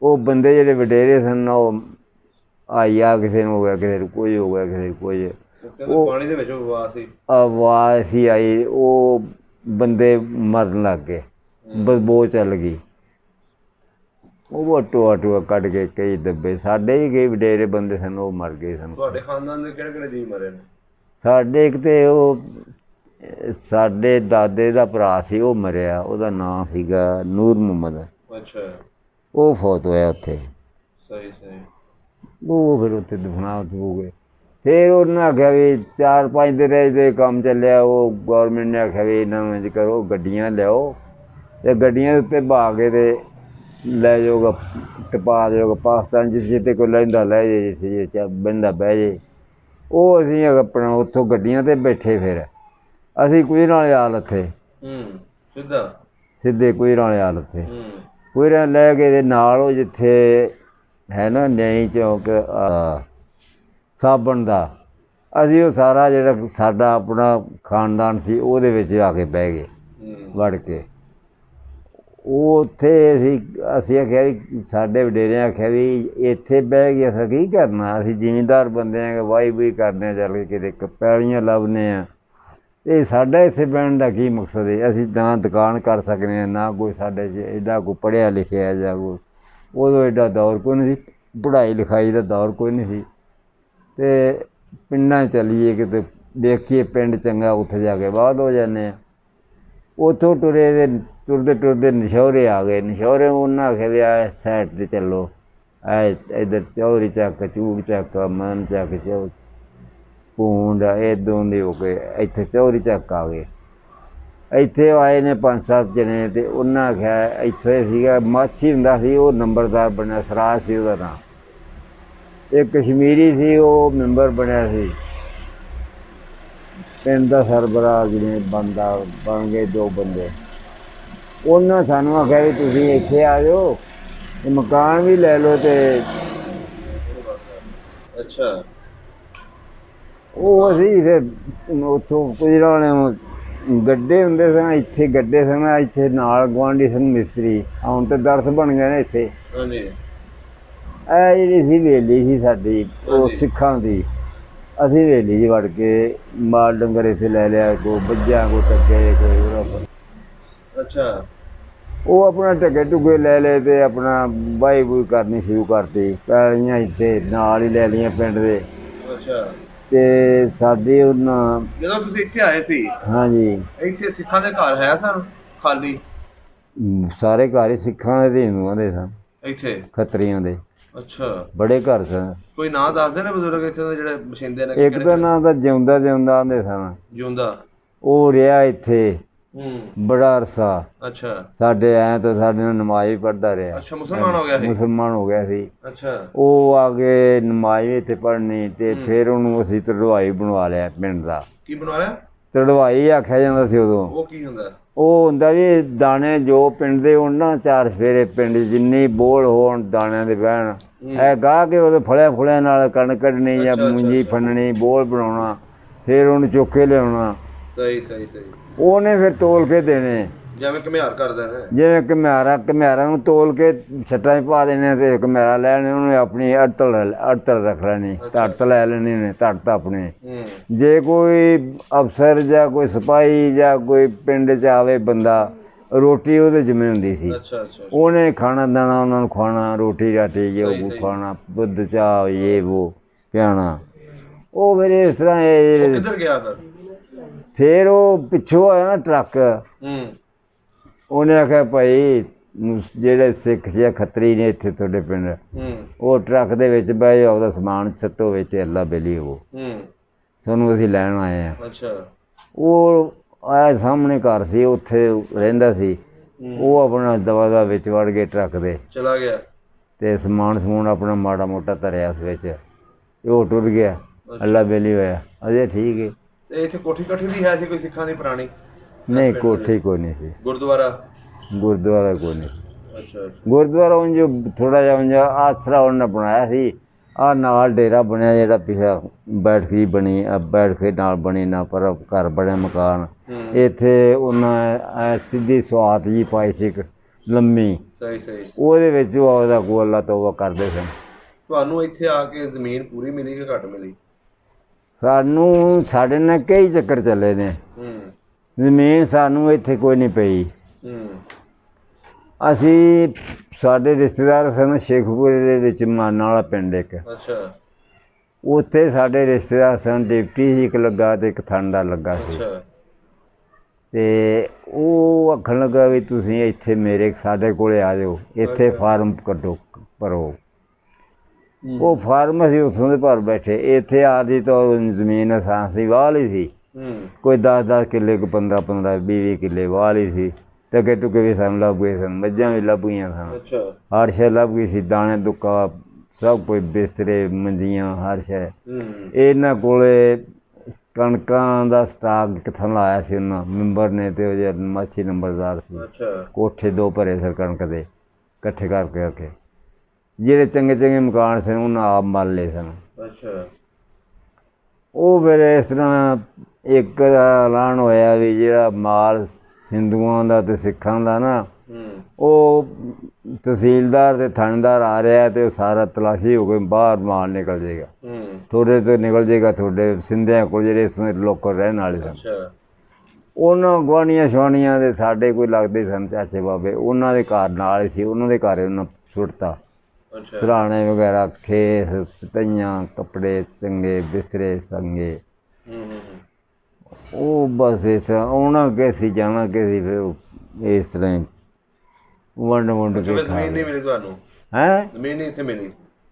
ਉਹ ਬੰਦੇ ਜਿਹੜੇ ਵਡੇਰੇ ਸਨ ਉਹ ਆਈ ਆ, ਕਿਸੇ ਨੂੰ ਹੋ ਗਿਆ, ਕਿਸੇ ਨੂੰ ਕੁਝ ਹੋ ਗਿਆ, ਕਿਸੇ ਨੂੰ ਕੁਝ। ਉਹ ਪਾਣੀ ਦੇ ਵਿੱਚ ਆਵਾਜ਼ ਸੀ ਆਈ, ਉਹ ਬੰਦੇ ਮਰਨ ਲੱਗ ਗਏ, ਬਦਬੂ ਚੱਲ ਗਈ। ਉਹ ਟੋਆ ਕੱਢ ਕੇ ਕਈ ਦੱਬੇ। ਸਾਡੇ ਵੀ ਕਈ ਵਡੇਰੇ ਬੰਦੇ ਸਨ, ਉਹ ਮਰ ਗਏ ਸਨ। ਤੁਹਾਡੇ ਖਾਨਦਾਨ ਦੇ ਕਿਹੜੇ ਜੀਅ ਮਰੇ ਨੇ? ਸਾਡੇ ਇੱਕ ਤਾਂ ਉਹ ਸਾਡੇ ਦਾਦੇ ਦਾ ਭਰਾ ਸੀ, ਉਹ ਮਰਿਆ, ਉਹਦਾ ਨਾਂ ਸੀਗਾ ਨੂਰ ਮੁਹੰਮਦ। ਅੱਛਾ। ਉਹ ਫੌਤ ਹੋਇਆ ਉੱਥੇ। ਸਹੀ। ਉਹ ਫਿਰ ਉੱਥੇ ਦਫਨਾ ਹੋ ਗਏ। ਫਿਰ ਉਹਨਾਂ ਆਖਿਆ ਵੀ 4-5 ਦਿਨ ਇਹਦੇ ਕੰਮ ਚੱਲਿਆ। ਉਹ ਗੌਰਮੈਂਟ ਨੇ ਆਖਿਆ ਵੀ ਇਹਨਾਂ ਨੂੰ ਇੰਝ ਕਰੋ, ਗੱਡੀਆਂ ਲਿਆਓ ਅਤੇ ਗੱਡੀਆਂ ਦੇ ਉੱਤੇ ਬਹਾ ਕੇ ਅਤੇ ਲੈ ਜਾਊਗਾ, ਟਪਾ ਜਾਊਗਾ ਪਾਕਿਸਤਾਨ। ਜਿਸ ਜਿੱਥੇ ਕੋਈ ਲੈਂਦਾ ਲੈ ਜੇ, ਜਿਸ ਬਹਿੰਦਾ ਬਹਿ ਜੇ। ਉਹ ਅਸੀਂ ਆਪਣਾ ਉੱਥੋਂ ਗੱਡੀਆਂ 'ਤੇ ਬੈਠੇ, ਫਿਰ ਅਸੀਂ ਕੁਈਰਾਂ ਵਾਲੇ ਆ ਲੱਥੇ। ਸਿੱਧੇ ਕੁਈਰਾਂ ਵਾਲੇ ਆ ਲੱਥੇ। ਕੁਈਰਾਂ ਲੈ ਕੇ ਦੇ ਨਾਲ ਉਹ ਜਿੱਥੇ ਹੈ ਨਾ ਨਿਆਈ ਚੌਂਕ ਸਾਬਣ ਦਾ, ਅਸੀਂ ਉਹ ਸਾਰਾ ਜਿਹੜਾ ਸਾਡਾ ਆਪਣਾ ਖਾਨਦਾਨ ਸੀ ਉਹਦੇ ਵਿੱਚ ਆ ਕੇ ਬਹਿ ਗਏ ਵੜ ਕੇ। ਉਹ ਉੱਥੇ ਅਸੀਂ ਆਖਿਆ ਵੀ ਸਾਡੇ ਵਡੇਰਿਆਂ ਆਖਿਆ ਵੀ ਇੱਥੇ ਬਹਿ ਕੇ ਅਸਾਂ ਕੀ ਕਰਨਾ? ਅਸੀਂ ਜ਼ਿਮੀਂਦਾਰ ਬੰਦੇ ਹਾਂ, ਵਾਹੀ ਵੂਹੀ ਕਰਦੇ ਹਾਂ, ਚੱਲ ਕੇ ਕਿਤੇ ਪੈਲੀਆਂ ਲੱਭਦੇ ਹਾਂ। ਇਹ ਸਾਡਾ ਇੱਥੇ ਬਹਿਣ ਦਾ ਕੀ ਮਕਸਦ ਹੈ? ਅਸੀਂ ਨਾ ਦੁਕਾਨ ਕਰ ਸਕਦੇ ਹਾਂ, ਨਾ ਕੋਈ ਸਾਡੇ 'ਚ ਐਡਾ ਕੋਈ ਪੜ੍ਹਿਆ ਲਿਖਿਆ ਜਾਂ ਕੋਈ। ਉਦੋਂ ਐਡਾ ਦੌਰ ਕੋਈ ਨਹੀਂ ਸੀ, ਪੜ੍ਹਾਈ ਲਿਖਾਈ ਦਾ ਦੌਰ ਕੋਈ ਨਹੀਂ ਸੀ। ਅਤੇ ਪਿੰਡਾਂ ਚੱਲੀਏ ਕਿਤੇ ਦੇਖੀਏ ਪਿੰਡ ਚੰਗਾ, ਉੱਥੇ ਜਾ ਕੇ ਬਾਅਦ ਹੋ ਜਾਂਦੇ ਹਾਂ। ਉੱਥੋਂ ਤੁਰਦੇ ਨਸ਼ੌਰੇ ਆ ਗਏ। ਨਸ਼ੌਰੇ ਉਹਨਾਂ ਆਖਿਆ ਵੀ ਆ ਸਾਈਡ 'ਤੇ ਚੱਲੋ, ਇੱਧਰ ਚੌਧਰੀ ਚੱਕ, ਚੂੜ ਚੱਕ, ਮਨ ਚੱਕ, ਭੂੰਡ, ਇੱਧਰੋਂ ਦੇ ਹੋ ਕੇ ਇੱਥੇ ਚੌਧਰੀ ਚੱਕ ਆ ਗਏ। ਇੱਥੇ ਆਏ ਨੇ 5-7 ਜਣੇ, ਅਤੇ ਉਹਨਾਂ ਆਖਿਆ ਇੱਥੇ ਸੀਗਾ ਮਾਛੀ ਹੁੰਦਾ ਸੀ, ਉਹ ਨੰਬਰਦਾਰ ਬਣਿਆ, ਸਰਾਜ ਸੀ ਉਹਦਾ ਨਾਂ। ਇੱਕ ਕਸ਼ਮੀਰੀ ਸੀ, ਉਹ ਮੈਂਬਰ ਬਣਿਆ ਸੀ ਪਿੰਡ ਦਾ ਸਰਬਰਾਹ। ਜਿਵੇਂ ਬਣ ਗਏ 2 ਬੰਦੇ। ਉਹਨਾਂ ਸਾਨੂੰ ਆਖਿਆ ਵੀ ਤੁਸੀਂ ਇੱਥੇ ਆ ਜਾਓ, ਮਕਾਨ ਵੀ ਲੈ ਲਓ। ਅਤੇ ਅੱਛਾ। ਉਹ ਅਸੀਂ ਫਿਰ ਉੱਥੋਂ ਕੁਝ ਗੱਡੇ ਹੁੰਦੇ ਸਨ, ਇੱਥੇ ਗੱਡੇ ਸਨ, ਇੱਥੇ ਨਾਲ ਗੁਆਂਢੀ ਸਨ ਮਿਸਤਰੀ। ਹੁਣ ਤਾਂ ਦਰਸ ਬਣ ਗਏ ਨੇ ਇੱਥੇ। ਇਹ ਜਿਹੜੀ ਸੀ ਹਵੇਲੀ ਸੀ ਸਾਡੀ, ਉਹ ਸਿੱਖਾਂ ਦੀ। ਅਸੀਂ ਹਵੇਲੀ 'ਚ ਵੜ ਕੇ ਮਾਲ ਡੰਗਰ ਇੱਥੇ ਲੈ ਲਿਆ, ਕੋਈ ਬੱਝਾ, ਕੋਈ ਟੱਗੇ, ਕੋਈ। ਅੱਛਾ। ਉਹ ਆਪਣਾ ਢੱਗੇ ਢੁੱਗੇ ਲੈ ਲਏ ਅਤੇ ਆਪਣਾ ਵਾਹੀ ਵੂਹੀ ਕਰਨੀ ਸ਼ੁਰੂ ਕਰਤੀ। ਪੈਲੀਆਂ ਇੱਥੇ ਨਾਲ ਹੀ ਲੈ ਲਈਆਂ ਪਿੰਡ ਦੇ। ਅੱਛਾ। ਅਤੇ ਸਾਡੀ ਉਹਨਾਂ ਜਦੋਂ ਤੁਸੀਂ ਇੱਥੇ ਆਏ ਸੀ, ਹਾਂਜੀ, ਇੱਥੇ ਸਿੱਖਾਂ ਦੇ ਘਰ ਹੈ ਸਨ ਖਾਲੀ? ਸਾਰੇ ਘਰ ਹੀ ਸਿੱਖਾਂ ਦੇ ਅਤੇ ਹਿੰਦੂਆਂ ਦੇ ਸਨ। ਇੱਥੇ ਖੱਤਰੀਆਂ ਦੇ। ਅੱਛਾ, ਬੜੇ ਘਰ ਸਨ। ਕੋਈ ਨਾਂ ਦੱਸਦੇ ਨੇ ਬਜ਼ੁਰਗ ਇੱਥੇ ਦੇ ਜਿਹੜੇ ਵਸਿੰਦੇ ਨੇ? ਇੱਕ ਦਾ ਨਾਂ ਤਾਂ ਜਿਉਂਦਾ ਜਿਉਂਦਾ ਆਂਦੇ ਸਨ। ਜਿਉਂਦਾ? ਉਹ ਰਿਹਾ ਇੱਥੇ ਬੜਾ ਅਰਸਾ। ਅੱਛਾ, ਸਾਡੇ ਐ ਤਾਂ ਸਾਡੇ ਨਾਲ ਨਮਾਜ਼ ਵੀ ਪੜ੍ਹਦਾ ਰਿਹਾ। ਅੱਛਾ, ਮੁਸਲਮਾਨ ਹੋ ਗਿਆ ਸੀ? ਮੁਸਲਮਾਨ ਹੋ ਗਿਆ ਸੀ। ਅੱਛਾ, ਉਹ ਆ ਕੇ ਨਮਾਜ਼ ਵੀ ਇੱਥੇ ਪੜ੍ਹਨੀ ਤੇ ਫਿਰ ਉਹਨੂੰ ਅਸੀਂ ਤੜਵਾਈ ਬਣਵਾ ਲਿਆ ਪਿੰਡ ਦਾ। ਕੀ ਬਣਾ ਲਿਆ? ਤੜਵਾਈ ਆਖਿਆ ਜਾਂਦਾ ਸੀ ਉਦੋਂ। ਉਹ ਕੀ ਹੁੰਦਾ? ਉਹ ਹੁੰਦਾ ਵੀ ਦਾਣੇ ਜੋ ਪਿੰਡ ਦੇ ਹੋਣ ਨਾ, ਚਾਰ ਸਵੇਰੇ ਪਿੰਡ ਜਿੰਨੀ ਬੋਲ ਹੋਣ ਦਾਣਿਆਂ ਦੇ ਬਹਿਣ, ਇਹ ਗਾਹ ਕੇ ਉਹਦੇ ਫਲਿਆਂ ਫੁਲਿਆਂ ਨਾਲ ਕਣਕ ਕੱਢਣੀ ਜਾਂ ਮੁੰਜੀ ਫੰਨਣੀ, ਬੋਲ ਬਣਾਉਣਾ, ਫਿਰ ਉਹਨੂੰ ਚੁੱਕ ਕੇ ਲਿਆਉਣਾ। ਸਹੀ ਸਹੀ ਸਹੀ। ਉਹਨੇ ਫਿਰ ਤੋਲ ਕੇ ਦੇਣੇ, ਜਿਵੇਂ ਘੁਮਿਆਰ ਕਰਦੇ ਨੇ। ਜਿਵੇਂ ਘੁਮਿਆਰਾਂ ਨੂੰ ਤੋਲ ਕੇ ਛੱਟਾਂ 'ਚ ਪਾ ਦੇਣੇ ਤੇ ਘੁਮਿਆਰਾ ਲੈਣੇ, ਉਹਨੇ ਆਪਣੀ ਅੜਤਲ ਰੱਖ ਲੈਣੀ, ਧੜਤ ਲੈ ਲੈਣੀ ਉਹਨੇ, ਧੜਤ ਆਪਣੇ। ਜੇ ਕੋਈ ਅਫਸਰ ਜਾਂ ਕੋਈ ਸਿਪਾਹੀ ਜਾਂ ਕੋਈ ਪਿੰਡ 'ਚ ਆਵੇ ਬੰਦਾ, ਰੋਟੀ ਉਹਦੇ ਜਿੰਮੇ ਹੁੰਦੀ ਸੀ। ਉਹਨੇ ਖਾਣਾ ਦਾਣਾ ਉਹਨਾਂ ਨੂੰ ਖਵਾਉਣਾ, ਰੋਟੀ ਰਾਟੀ ਜੇ ਉਹ ਖਾਣਾ, ਦੁੱਧ ਚਾਹ ਇਹ ਵੋ ਪਿਆਣਾ। ਉਹ ਫਿਰ ਇਸ ਤਰ੍ਹਾਂ ਇਹ ਕਿੱਧਰ ਗਿਆ ਫਿਰ ਉਹ ਪਿੱਛੋਂ ਆਇਆ ਨਾ ਟਰੱਕ, ਉਹਨੇ ਆਖਿਆ ਭਾਈ ਜਿਹੜੇ ਸਿੱਖ ਜਾਂ ਖੱਤਰੀ ਨੇ ਇੱਥੇ ਤੁਹਾਡੇ ਪਿੰਡ, ਉਹ ਟਰੱਕ ਦੇ ਵਿੱਚ ਬਹਿ ਜਾਓ, ਉਹਦਾ ਸਮਾਨ ਛੱਟੋ ਵਿੱਚ, ਅੱਲਾ ਬੇਲੀ ਹੋਵੋ, ਤੁਹਾਨੂੰ ਅਸੀਂ ਲੈਣ ਆਏ ਹਾਂ। ਉਹ ਆਇਆ ਸਾਹਮਣੇ ਘਰ ਸੀ, ਉੱਥੇ ਰਹਿੰਦਾ ਸੀ। ਉਹ ਆਪਣਾ ਦਵਾ ਦਾ ਵਿੱਚ ਵੜ ਕੇ ਟਰੱਕ ਦੇ ਚਲਾ ਗਿਆ ਤੇ ਸਮਾਨ ਸਮੂਨ ਆਪਣਾ ਮਾੜਾ ਮੋਟਾ ਧਰਿਆ ਉਸ ਵਿੱਚ, ਉਹ ਟੁਰ ਗਿਆ, ਅੱਲਾ ਬੇਲੀ ਹੋਇਆ। ਅਜੇ ਠੀਕ ਹੈ। ਤੇ ਇੱਥੇ ਕੋਠੀ ਕਾਠੀ ਵੀ ਹੈ ਸੀ ਕੋਈ ਸਿੱਖਾਂ ਦੀ ਪੁਰਾਣੀ? ਨਹੀਂ, ਕੋਠੀ ਕੋਈ ਨਹੀਂ ਸੀ। ਗੁਰਦੁਆਰਾ ਕੋਈ ਨਹੀਂ। ਅੱਛਾ, ਗੁਰਦੁਆਰਾ ਉਂਝ ਥੋੜਾ ਜਿਹਾ ਉਂਝ ਆਸਰਾ ਉਹਨਾਂ ਬਣਾਇਆ ਸੀ। ਆਹ ਨਾਲ ਡੇਰਾ ਬਣਿਆ ਜਿਹੜਾ ਪਿਛਾ ਬੈਠਕੀ ਬਣੀ, ਬੈਠਕੇ ਨਾਲ ਬਣੀ ਨਾ, ਪਰ ਘਰ ਬਣਿਆ ਮਕਾਨ ਇੱਥੇ ਉਹਨਾਂ ਸਿੱਧੀ ਸੁਆਤ ਜੀ ਪਾਈ ਸੀ ਇੱਕ ਲੰਮੀ। ਸਹੀ ਸਹੀ। ਉਹਦੇ ਵਿੱਚ ਉਹ ਆਪਦਾ ਕੋ ਅੱਲਾ ਤੌਬਾ ਕਰਦੇ ਸਨ। ਤੁਹਾਨੂੰ ਇੱਥੇ ਆ ਕੇ ਜ਼ਮੀਨ ਪੂਰੀ ਮਿਲੀ ਕਿ ਘੱਟ ਮਿਲੀ? ਸਾਨੂੰ ਸਾਡੇ ਨਾਲ ਕਈ ਚੱਕਰ ਚੱਲੇ ਨੇ। ਜ਼ਮੀਨ ਸਾਨੂੰ ਇੱਥੇ ਕੋਈ ਨਹੀਂ ਪਈ। ਅਸੀਂ ਸਾਡੇ ਰਿਸ਼ਤੇਦਾਰ ਸਨ ਸ਼ੇਖੂਪੁਰੇ ਦੇ ਵਿੱਚ, ਮਾਨਾ ਵਾਲਾ ਪਿੰਡ ਇੱਕ। ਅੱਛਾ, ਉੱਥੇ ਸਾਡੇ ਰਿਸ਼ਤੇਦਾਰ ਸਨ, ਡਿਪਟੀ ਸੀ ਇੱਕ ਲੱਗਾ ਤੇ ਇੱਕ ਥਾਣੇਦਾਰ ਲੱਗਾ ਸੀ। ਤੇ ਉਹ ਆਖਣ ਲੱਗਾ ਵੀ ਤੁਸੀਂ ਇੱਥੇ ਸਾਡੇ ਕੋਲ ਆ ਜਾਓ, ਇੱਥੇ ਫਾਰਮ ਕੱਢੋ ਭਰੋ। ਉਹ ਫਾਰਮ ਅਸੀਂ ਉੱਥੋਂ ਦੇ ਭਰ ਬੈਠੇ। ਇੱਥੇ ਆਦੀ ਤਾਂ ਜ਼ਮੀਨ ਅਸੀਂ ਵਾਹ ਲਈ ਸੀ, ਕੋਈ 10-10 ਕਿੱਲੇ, ਕੋਈ 15-15, 20-20 ਕਿੱਲੇ ਵਾਹ ਲਈ ਸੀ। ਟਕੇ ਟੁਕੇ ਵੀ ਸਾਨੂੰ ਲੱਭ ਗਏ ਸਨ, ਮੱਝਾਂ ਵੀ ਲੱਭ ਗਈਆਂ ਸਨ, ਹਰ ਸ਼ੈ ਲੱਭ ਗਈ ਸੀ, ਦਾਣੇ ਦੁੱਕਾ ਸਭ ਕੁਝ, ਬਿਸਤਰੇ ਮੰਜੀਆਂ ਹਰ ਸ਼ੈ। ਇਹਨਾਂ ਕੋਲ ਕਣਕਾਂ ਦਾ ਸਟਾਕ ਕਿੱਥੋਂ ਲਾਇਆ ਸੀ ਉਹਨਾਂ ਮੈਂਬਰ ਨੇ, ਤੇ ਉਹ ਜਿਹੜਾ ਮਾਛੀ ਨੰਬਰਦਾਰ ਸੀ, ਕੋਠੇ 2 ਭਰੇ ਸਨ ਕਣਕ ਦੇ ਇਕੱਠੇ ਕਰਕੇ। ਜਿਹੜੇ ਚੰਗੇ ਚੰਗੇ ਮਕਾਨ ਸਨ ਉਹਨਾਂ ਆਪ ਮੱਲ ਲਏ ਸਨ। ਉਹ ਫਿਰ ਇਸ ਤਰ੍ਹਾਂ ਇੱਕ ਦਾ ਐਲਾਨ ਹੋਇਆ ਵੀ ਜਿਹੜਾ ਮਾਲ ਹਿੰਦੂਆਂ ਦਾ ਅਤੇ ਸਿੱਖਾਂ ਦਾ ਨਾ, ਉਹ ਤਹਿਸੀਲਦਾਰ ਅਤੇ ਥਾਣੇਦਾਰ ਆ ਰਿਹਾ ਅਤੇ ਉਹ ਸਾਰਾ ਤਲਾਸ਼ੀ ਹੋ ਕੇ ਬਾਹਰ ਮਾਲ ਨਿਕਲ ਜਾਏਗਾ, ਤੁਹਾਡੇ ਤੋਂ ਨਿਕਲ ਜਾਏਗਾ, ਤੁਹਾਡੇ ਸਿੰਧਿਆਂ ਕੋਲ ਜਿਹੜੇ ਇਸ ਲੋਕਲ ਰਹਿਣ ਵਾਲੇ ਸਨ। ਉਹਨਾਂ ਗੁਆਂਢੀਆਂ ਸ਼ੁਆਣੀਆਂ ਦੇ ਸਾਡੇ ਕੋਈ ਲੱਗਦੇ ਸਨ ਚਾਚੇ ਬਾਬੇ, ਉਹਨਾਂ ਦੇ ਘਰ ਨਾਲ ਹੀ ਸੀ, ਉਹਨਾਂ ਦੇ ਘਰ ਉਹਨਾਂ ਸੁੱਟਤਾ। ਸਰਾਣੇ ਵਗੈਰਾ, ਖੇਸ, ਚਟਈਆਂ, ਕੱਪੜੇ ਚੰਗੇ, ਬਿਸਤਰੇ ਚੰਗੇ। ਉਹ ਬਸ ਇਸ ਤਰ੍ਹਾਂ ਆਉਣਾ ਕਿ ਸੀ ਜਾਣਾ ਕਿ ਸੀ, ਫਿਰ ਇਸ ਤਰ੍ਹਾਂ ਹੀ ਵੰਡ ਕੇ ਖਾ। ਹੈਂ,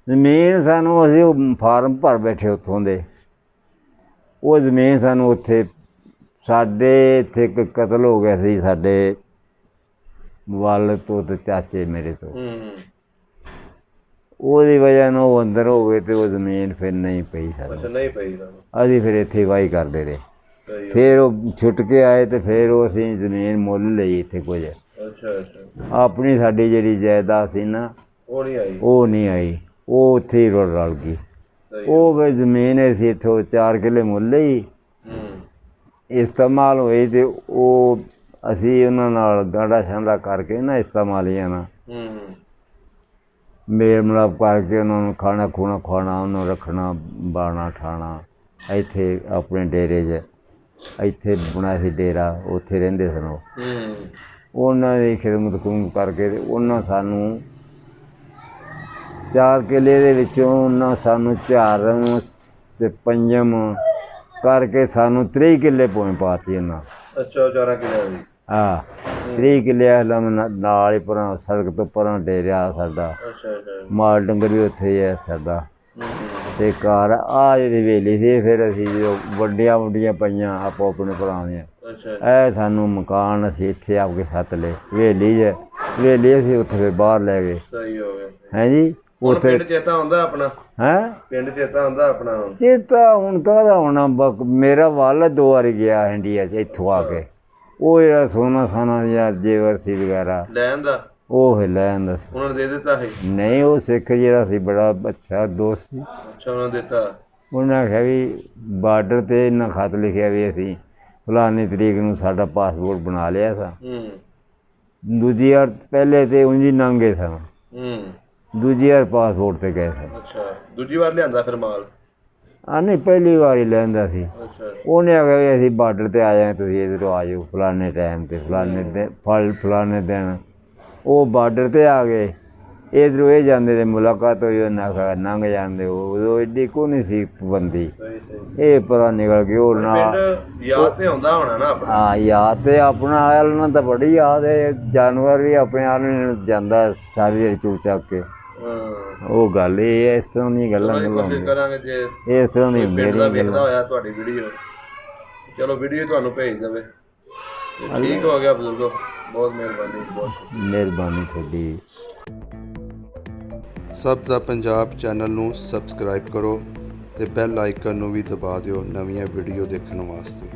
ਜ਼ਮੀਨ ਸਾਨੂੰ ਅਸੀਂ ਉਹ ਫਾਰਮ ਭਰ ਬੈਠੇ ਉੱਥੋਂ ਦੇ, ਉਹ ਜ਼ਮੀਨ ਸਾਨੂੰ ਉੱਥੇ ਸਾਡੇ ਇੱਥੇ ਇੱਕ ਕਤਲ ਹੋ ਗਿਆ ਸੀ ਸਾਡੇ ਵੱਲ ਤੋਂ ਤੇ ਚਾਚੇ ਮੇਰੇ ਤੋਂ, ਉਹਦੀ ਵਜ੍ਹਾ ਨਾਲ ਉਹ ਅੰਦਰ ਹੋ ਗਏ ਅਤੇ ਉਹ ਜ਼ਮੀਨ ਫਿਰ ਨਹੀਂ ਪਈ ਸਾਨੂੰ। ਅਸੀਂ ਫਿਰ ਇੱਥੇ ਵਾਹੀ ਕਰਦੇ ਰਹੇ। ਫਿਰ ਉਹ ਛੁੱਟ ਕੇ ਆਏ ਅਤੇ ਫਿਰ ਉਹ ਅਸੀਂ ਜ਼ਮੀਨ ਮੁੱਲ ਲਈ ਇੱਥੇ ਕੁਝ। ਆਪਣੀ ਸਾਡੀ ਜਿਹੜੀ ਜਾਇਦਾਦ ਸੀ ਨਾ ਉਹ ਨਹੀਂ ਆਈ, ਉਹ ਉੱਥੇ ਹੀ ਰਲ ਗਈ। ਉਹ ਫਿਰ ਜ਼ਮੀਨ ਅਸੀਂ ਇੱਥੋਂ 4 ਕਿੱਲੇ ਮੁੱਲ ਲਈ, ਇਸਤੇਮਾਲ ਹੋਈ ਅਤੇ ਉਹ ਅਸੀਂ ਉਹਨਾਂ ਨਾਲ ਗਾਂਢਾ ਛਾਂਢਾ ਕਰਕੇ ਨਾ ਇਸਤੇਮਾਲੀਆਂ ਨਾਲ ਮੇਲ ਮਿਲਾਪ ਕਰਕੇ ਉਹਨਾਂ ਨੂੰ ਖਾਣਾ ਖੂਣਾ ਖਵਾਉਣਾ, ਉਹਨੂੰ ਰੱਖਣਾ, ਬਾਣਾ ਠਾਣਾ। ਇੱਥੇ ਆਪਣੇ ਡੇਰੇ 'ਚ ਇੱਥੇ ਬਣਾਇਆ ਸੀ ਡੇਰਾ, ਉੱਥੇ ਰਹਿੰਦੇ ਸਨ ਉਹ। ਉਹਨਾਂ ਦੀ ਖਿਦਮਤ ਖੁਦਮਤ ਕਰਕੇ ਉਹਨਾਂ ਸਾਨੂੰ 4 ਕਿੱਲੇ ਦੇ ਵਿੱਚੋਂ ਉਹਨਾਂ ਸਾਨੂੰ 4 ਅਤੇ 5 ਕਰਕੇ ਸਾਨੂੰ 23 ਕਿੱਲੇ ਪਹੁੰਚ ਪਾਤੀ ਉਹਨਾਂ। 4 ਕਿੱਲੇ ਦੀ? ਹਾਂ 30 ਕਿੱਲੇ ਹਲਮ ਨਾਲ ਹੀ ਪਰਾਂ ਸੜਕ ਤੋਂ ਪਰਾਂ ਡੇਰਿਆ ਸਾਡਾ। ਅੱਛਾ ਅੱਛਾ। ਮਾਲ ਡੰਗਰ ਵੀ ਉੱਥੇ ਹੀ ਹੈ ਸਾਡਾ। ਹੂੰ ਤੇ ਘਰ ਆ ਜਿਹੜੀ ਹਵੇਲੀ ਸੀ, ਫਿਰ ਅਸੀਂ ਜਦੋਂ ਵੱਡੀਆਂ ਪਈਆਂ ਆਪੋ ਆਪਣੇ ਭਰਾ ਦੀਆਂ, ਅੱਛਾ ਇਹ ਸਾਨੂੰ ਮਕਾਨ ਅਸੀਂ ਇੱਥੇ ਆ ਕੇ ਛੱਤ ਲਏ ਹਵੇਲੀ ਅਸੀਂ ਉੱਥੇ ਫਿਰ ਬਾਹਰ ਲੈ ਗਏ। ਸਹੀ ਹੋ ਗਿਆ। ਹੈ ਜੀ ਉੱਥੇ ਪਿੰਡ ਚੇਤਾ ਆਉਂਦਾ ਆਪਣਾ? ਹੈਂ ਪਿੰਡ ਚੇਤਾ ਆਉਂਦਾ ਆਪਣਾ? ਚੇਤਾ ਹੁਣ ਕਾਹਦਾ ਹੋਣਾ, ਮੇਰਾ ਵਾਲ 2 ਵਾਰੀ ਗਿਆ ਇੰਡੀਆ 'ਚ ਇੱਥੋਂ ਆ ਕੇ। ਉਹ ਜਿਹੜਾ ਸੋਨਾ ਸਾਨਾ ਜਾਂ ਜੇਵਰ ਸੀ ਵਗੈਰਾ ਲੈਣ ਦਾ ਉਹ ਲੈ ਆਂਦਾ ਸੀ। ਉਹਨਾਂ ਨੇ ਦੇ ਦਿੱਤਾ ਸੀ? ਨਹੀਂ, ਉਹ ਸਿੱਖ ਜਿਹੜਾ ਸੀ ਬੜਾ ਅੱਛਾ ਦੋਸਤ ਸੀ। ਅੱਛਾ, ਉਹਨਾਂ ਨੇ ਦਿੱਤਾ? ਉਹਨੇ ਆਖਿਆ ਵੀ ਬਾਰਡਰ 'ਤੇ ਇਹਨਾਂ ਖਤ ਲਿਖਿਆ ਵੀ ਅਸੀਂ ਫਲਾਨੀ ਤਰੀਕ ਨੂੰ ਸਾਡਾ ਪਾਸਪੋਰਟ ਬਣਾ ਲਿਆ ਸਾਂ। ਦੂਜੀ ਵਾਰ ਪਹਿਲੇ ਤਾਂ ਉਂਝ ਹੀ ਲੰਘੇ ਸਨ, ਦੂਜੀ ਵਾਰ ਪਾਸਪੋਰਟ 'ਤੇ ਗਏ ਸਨ। ਅੱਛਾ, ਦੂਜੀ ਵਾਰ ਲਿਆਂਦਾ ਫਿਰ ਮਾਲ? ਨਹੀਂ, ਪਹਿਲੀ ਵਾਰ ਹੀ ਲੈਂਦਾ ਸੀ। ਅੱਛਾ। ਉਹਨੇ ਆਖਿਆ ਵੀ ਅਸੀਂ ਬਾਰਡਰ 'ਤੇ ਆ ਜਾਏ, ਤੁਸੀਂ ਇੱਧਰੋਂ ਆ ਜਾਓ ਫਲਾਨੇ ਟਾਈਮ 'ਤੇ ਫਲਾਨੇ ਦਿਨ। ਉਹ ਬਾਰਡਰ 'ਤੇ ਆ ਗਏ, ਇੱਧਰੋਂ ਇਹ ਜਾਂਦੇ ਨੇ, ਮੁਲਾਕਾਤ ਹੋਈ, ਉਹਨਾਂ ਆਖਿਆ ਲੰਘ ਜਾਂਦੇ। ਉਦੋਂ ਐਡੀ ਕੋ ਨਹੀਂ ਸੀ ਪਾਬੰਦੀ, ਇਹ ਪਰਾਂ ਨਿਕਲ ਕੇ ਉਹ ਨਾਲ ਯਾਦ ਤੇ ਆਉਂਦਾ ਹੋਣਾ ਨਾ ਆਪਣਾ? ਹਾਂ, ਯਾਦ ਤੇ ਆਪਣਾ ਆਇਆ ਉਹਨਾਂ ਤਾਂ ਬੜੀ ਯਾਦ ਹੈ। ਜਾਨਵਰ ਵੀ ਆਪਣੇ ਆਪ ਨੂੰ ਜਾਂਦਾ ਸਾਰੀ ਦਿਹਾੜੀ ਚੁੱਕ ਚੱਕ ਕੇ। ਉਹ ਗੱਲ ਇਹ ਹੈ, ਇਸ ਤਰ੍ਹਾਂ ਦੀਆਂ ਗੱਲਾਂ ਕਰਾਂਗੇ ਜੇ ਇਸ ਤਰ੍ਹਾਂ ਦੀ ਮੇਰੀ ਵੇਖਦਾ ਹੋਇਆ ਤੁਹਾਡੀ ਵੀਡੀਓ, ਚਲੋ ਵੀਡੀਓ ਤੁਹਾਨੂੰ ਭੇਜ ਦੇਵੇ। ਠੀਕ ਹੋ ਗਿਆ ਬਜ਼ੁਰਗੋ, ਬਹੁਤ ਮਿਹਰਬਾਨੀ। ਬਹੁਤ ਮਿਹਰਬਾਨੀ ਤੁਹਾਡੀ। ਸਭ ਦਾ ਪੰਜਾਬ ਚੈਨਲ ਨੂੰ ਸਬਸਕ੍ਰਾਈਬ ਕਰੋ ਤੇ ਬੈਲ ਆਈਕਨ ਨੂੰ ਵੀ ਦਬਾ ਦਿਓ ਨਵੀਆਂ ਵੀਡੀਓ ਦੇਖਣ ਵਾਸਤੇ।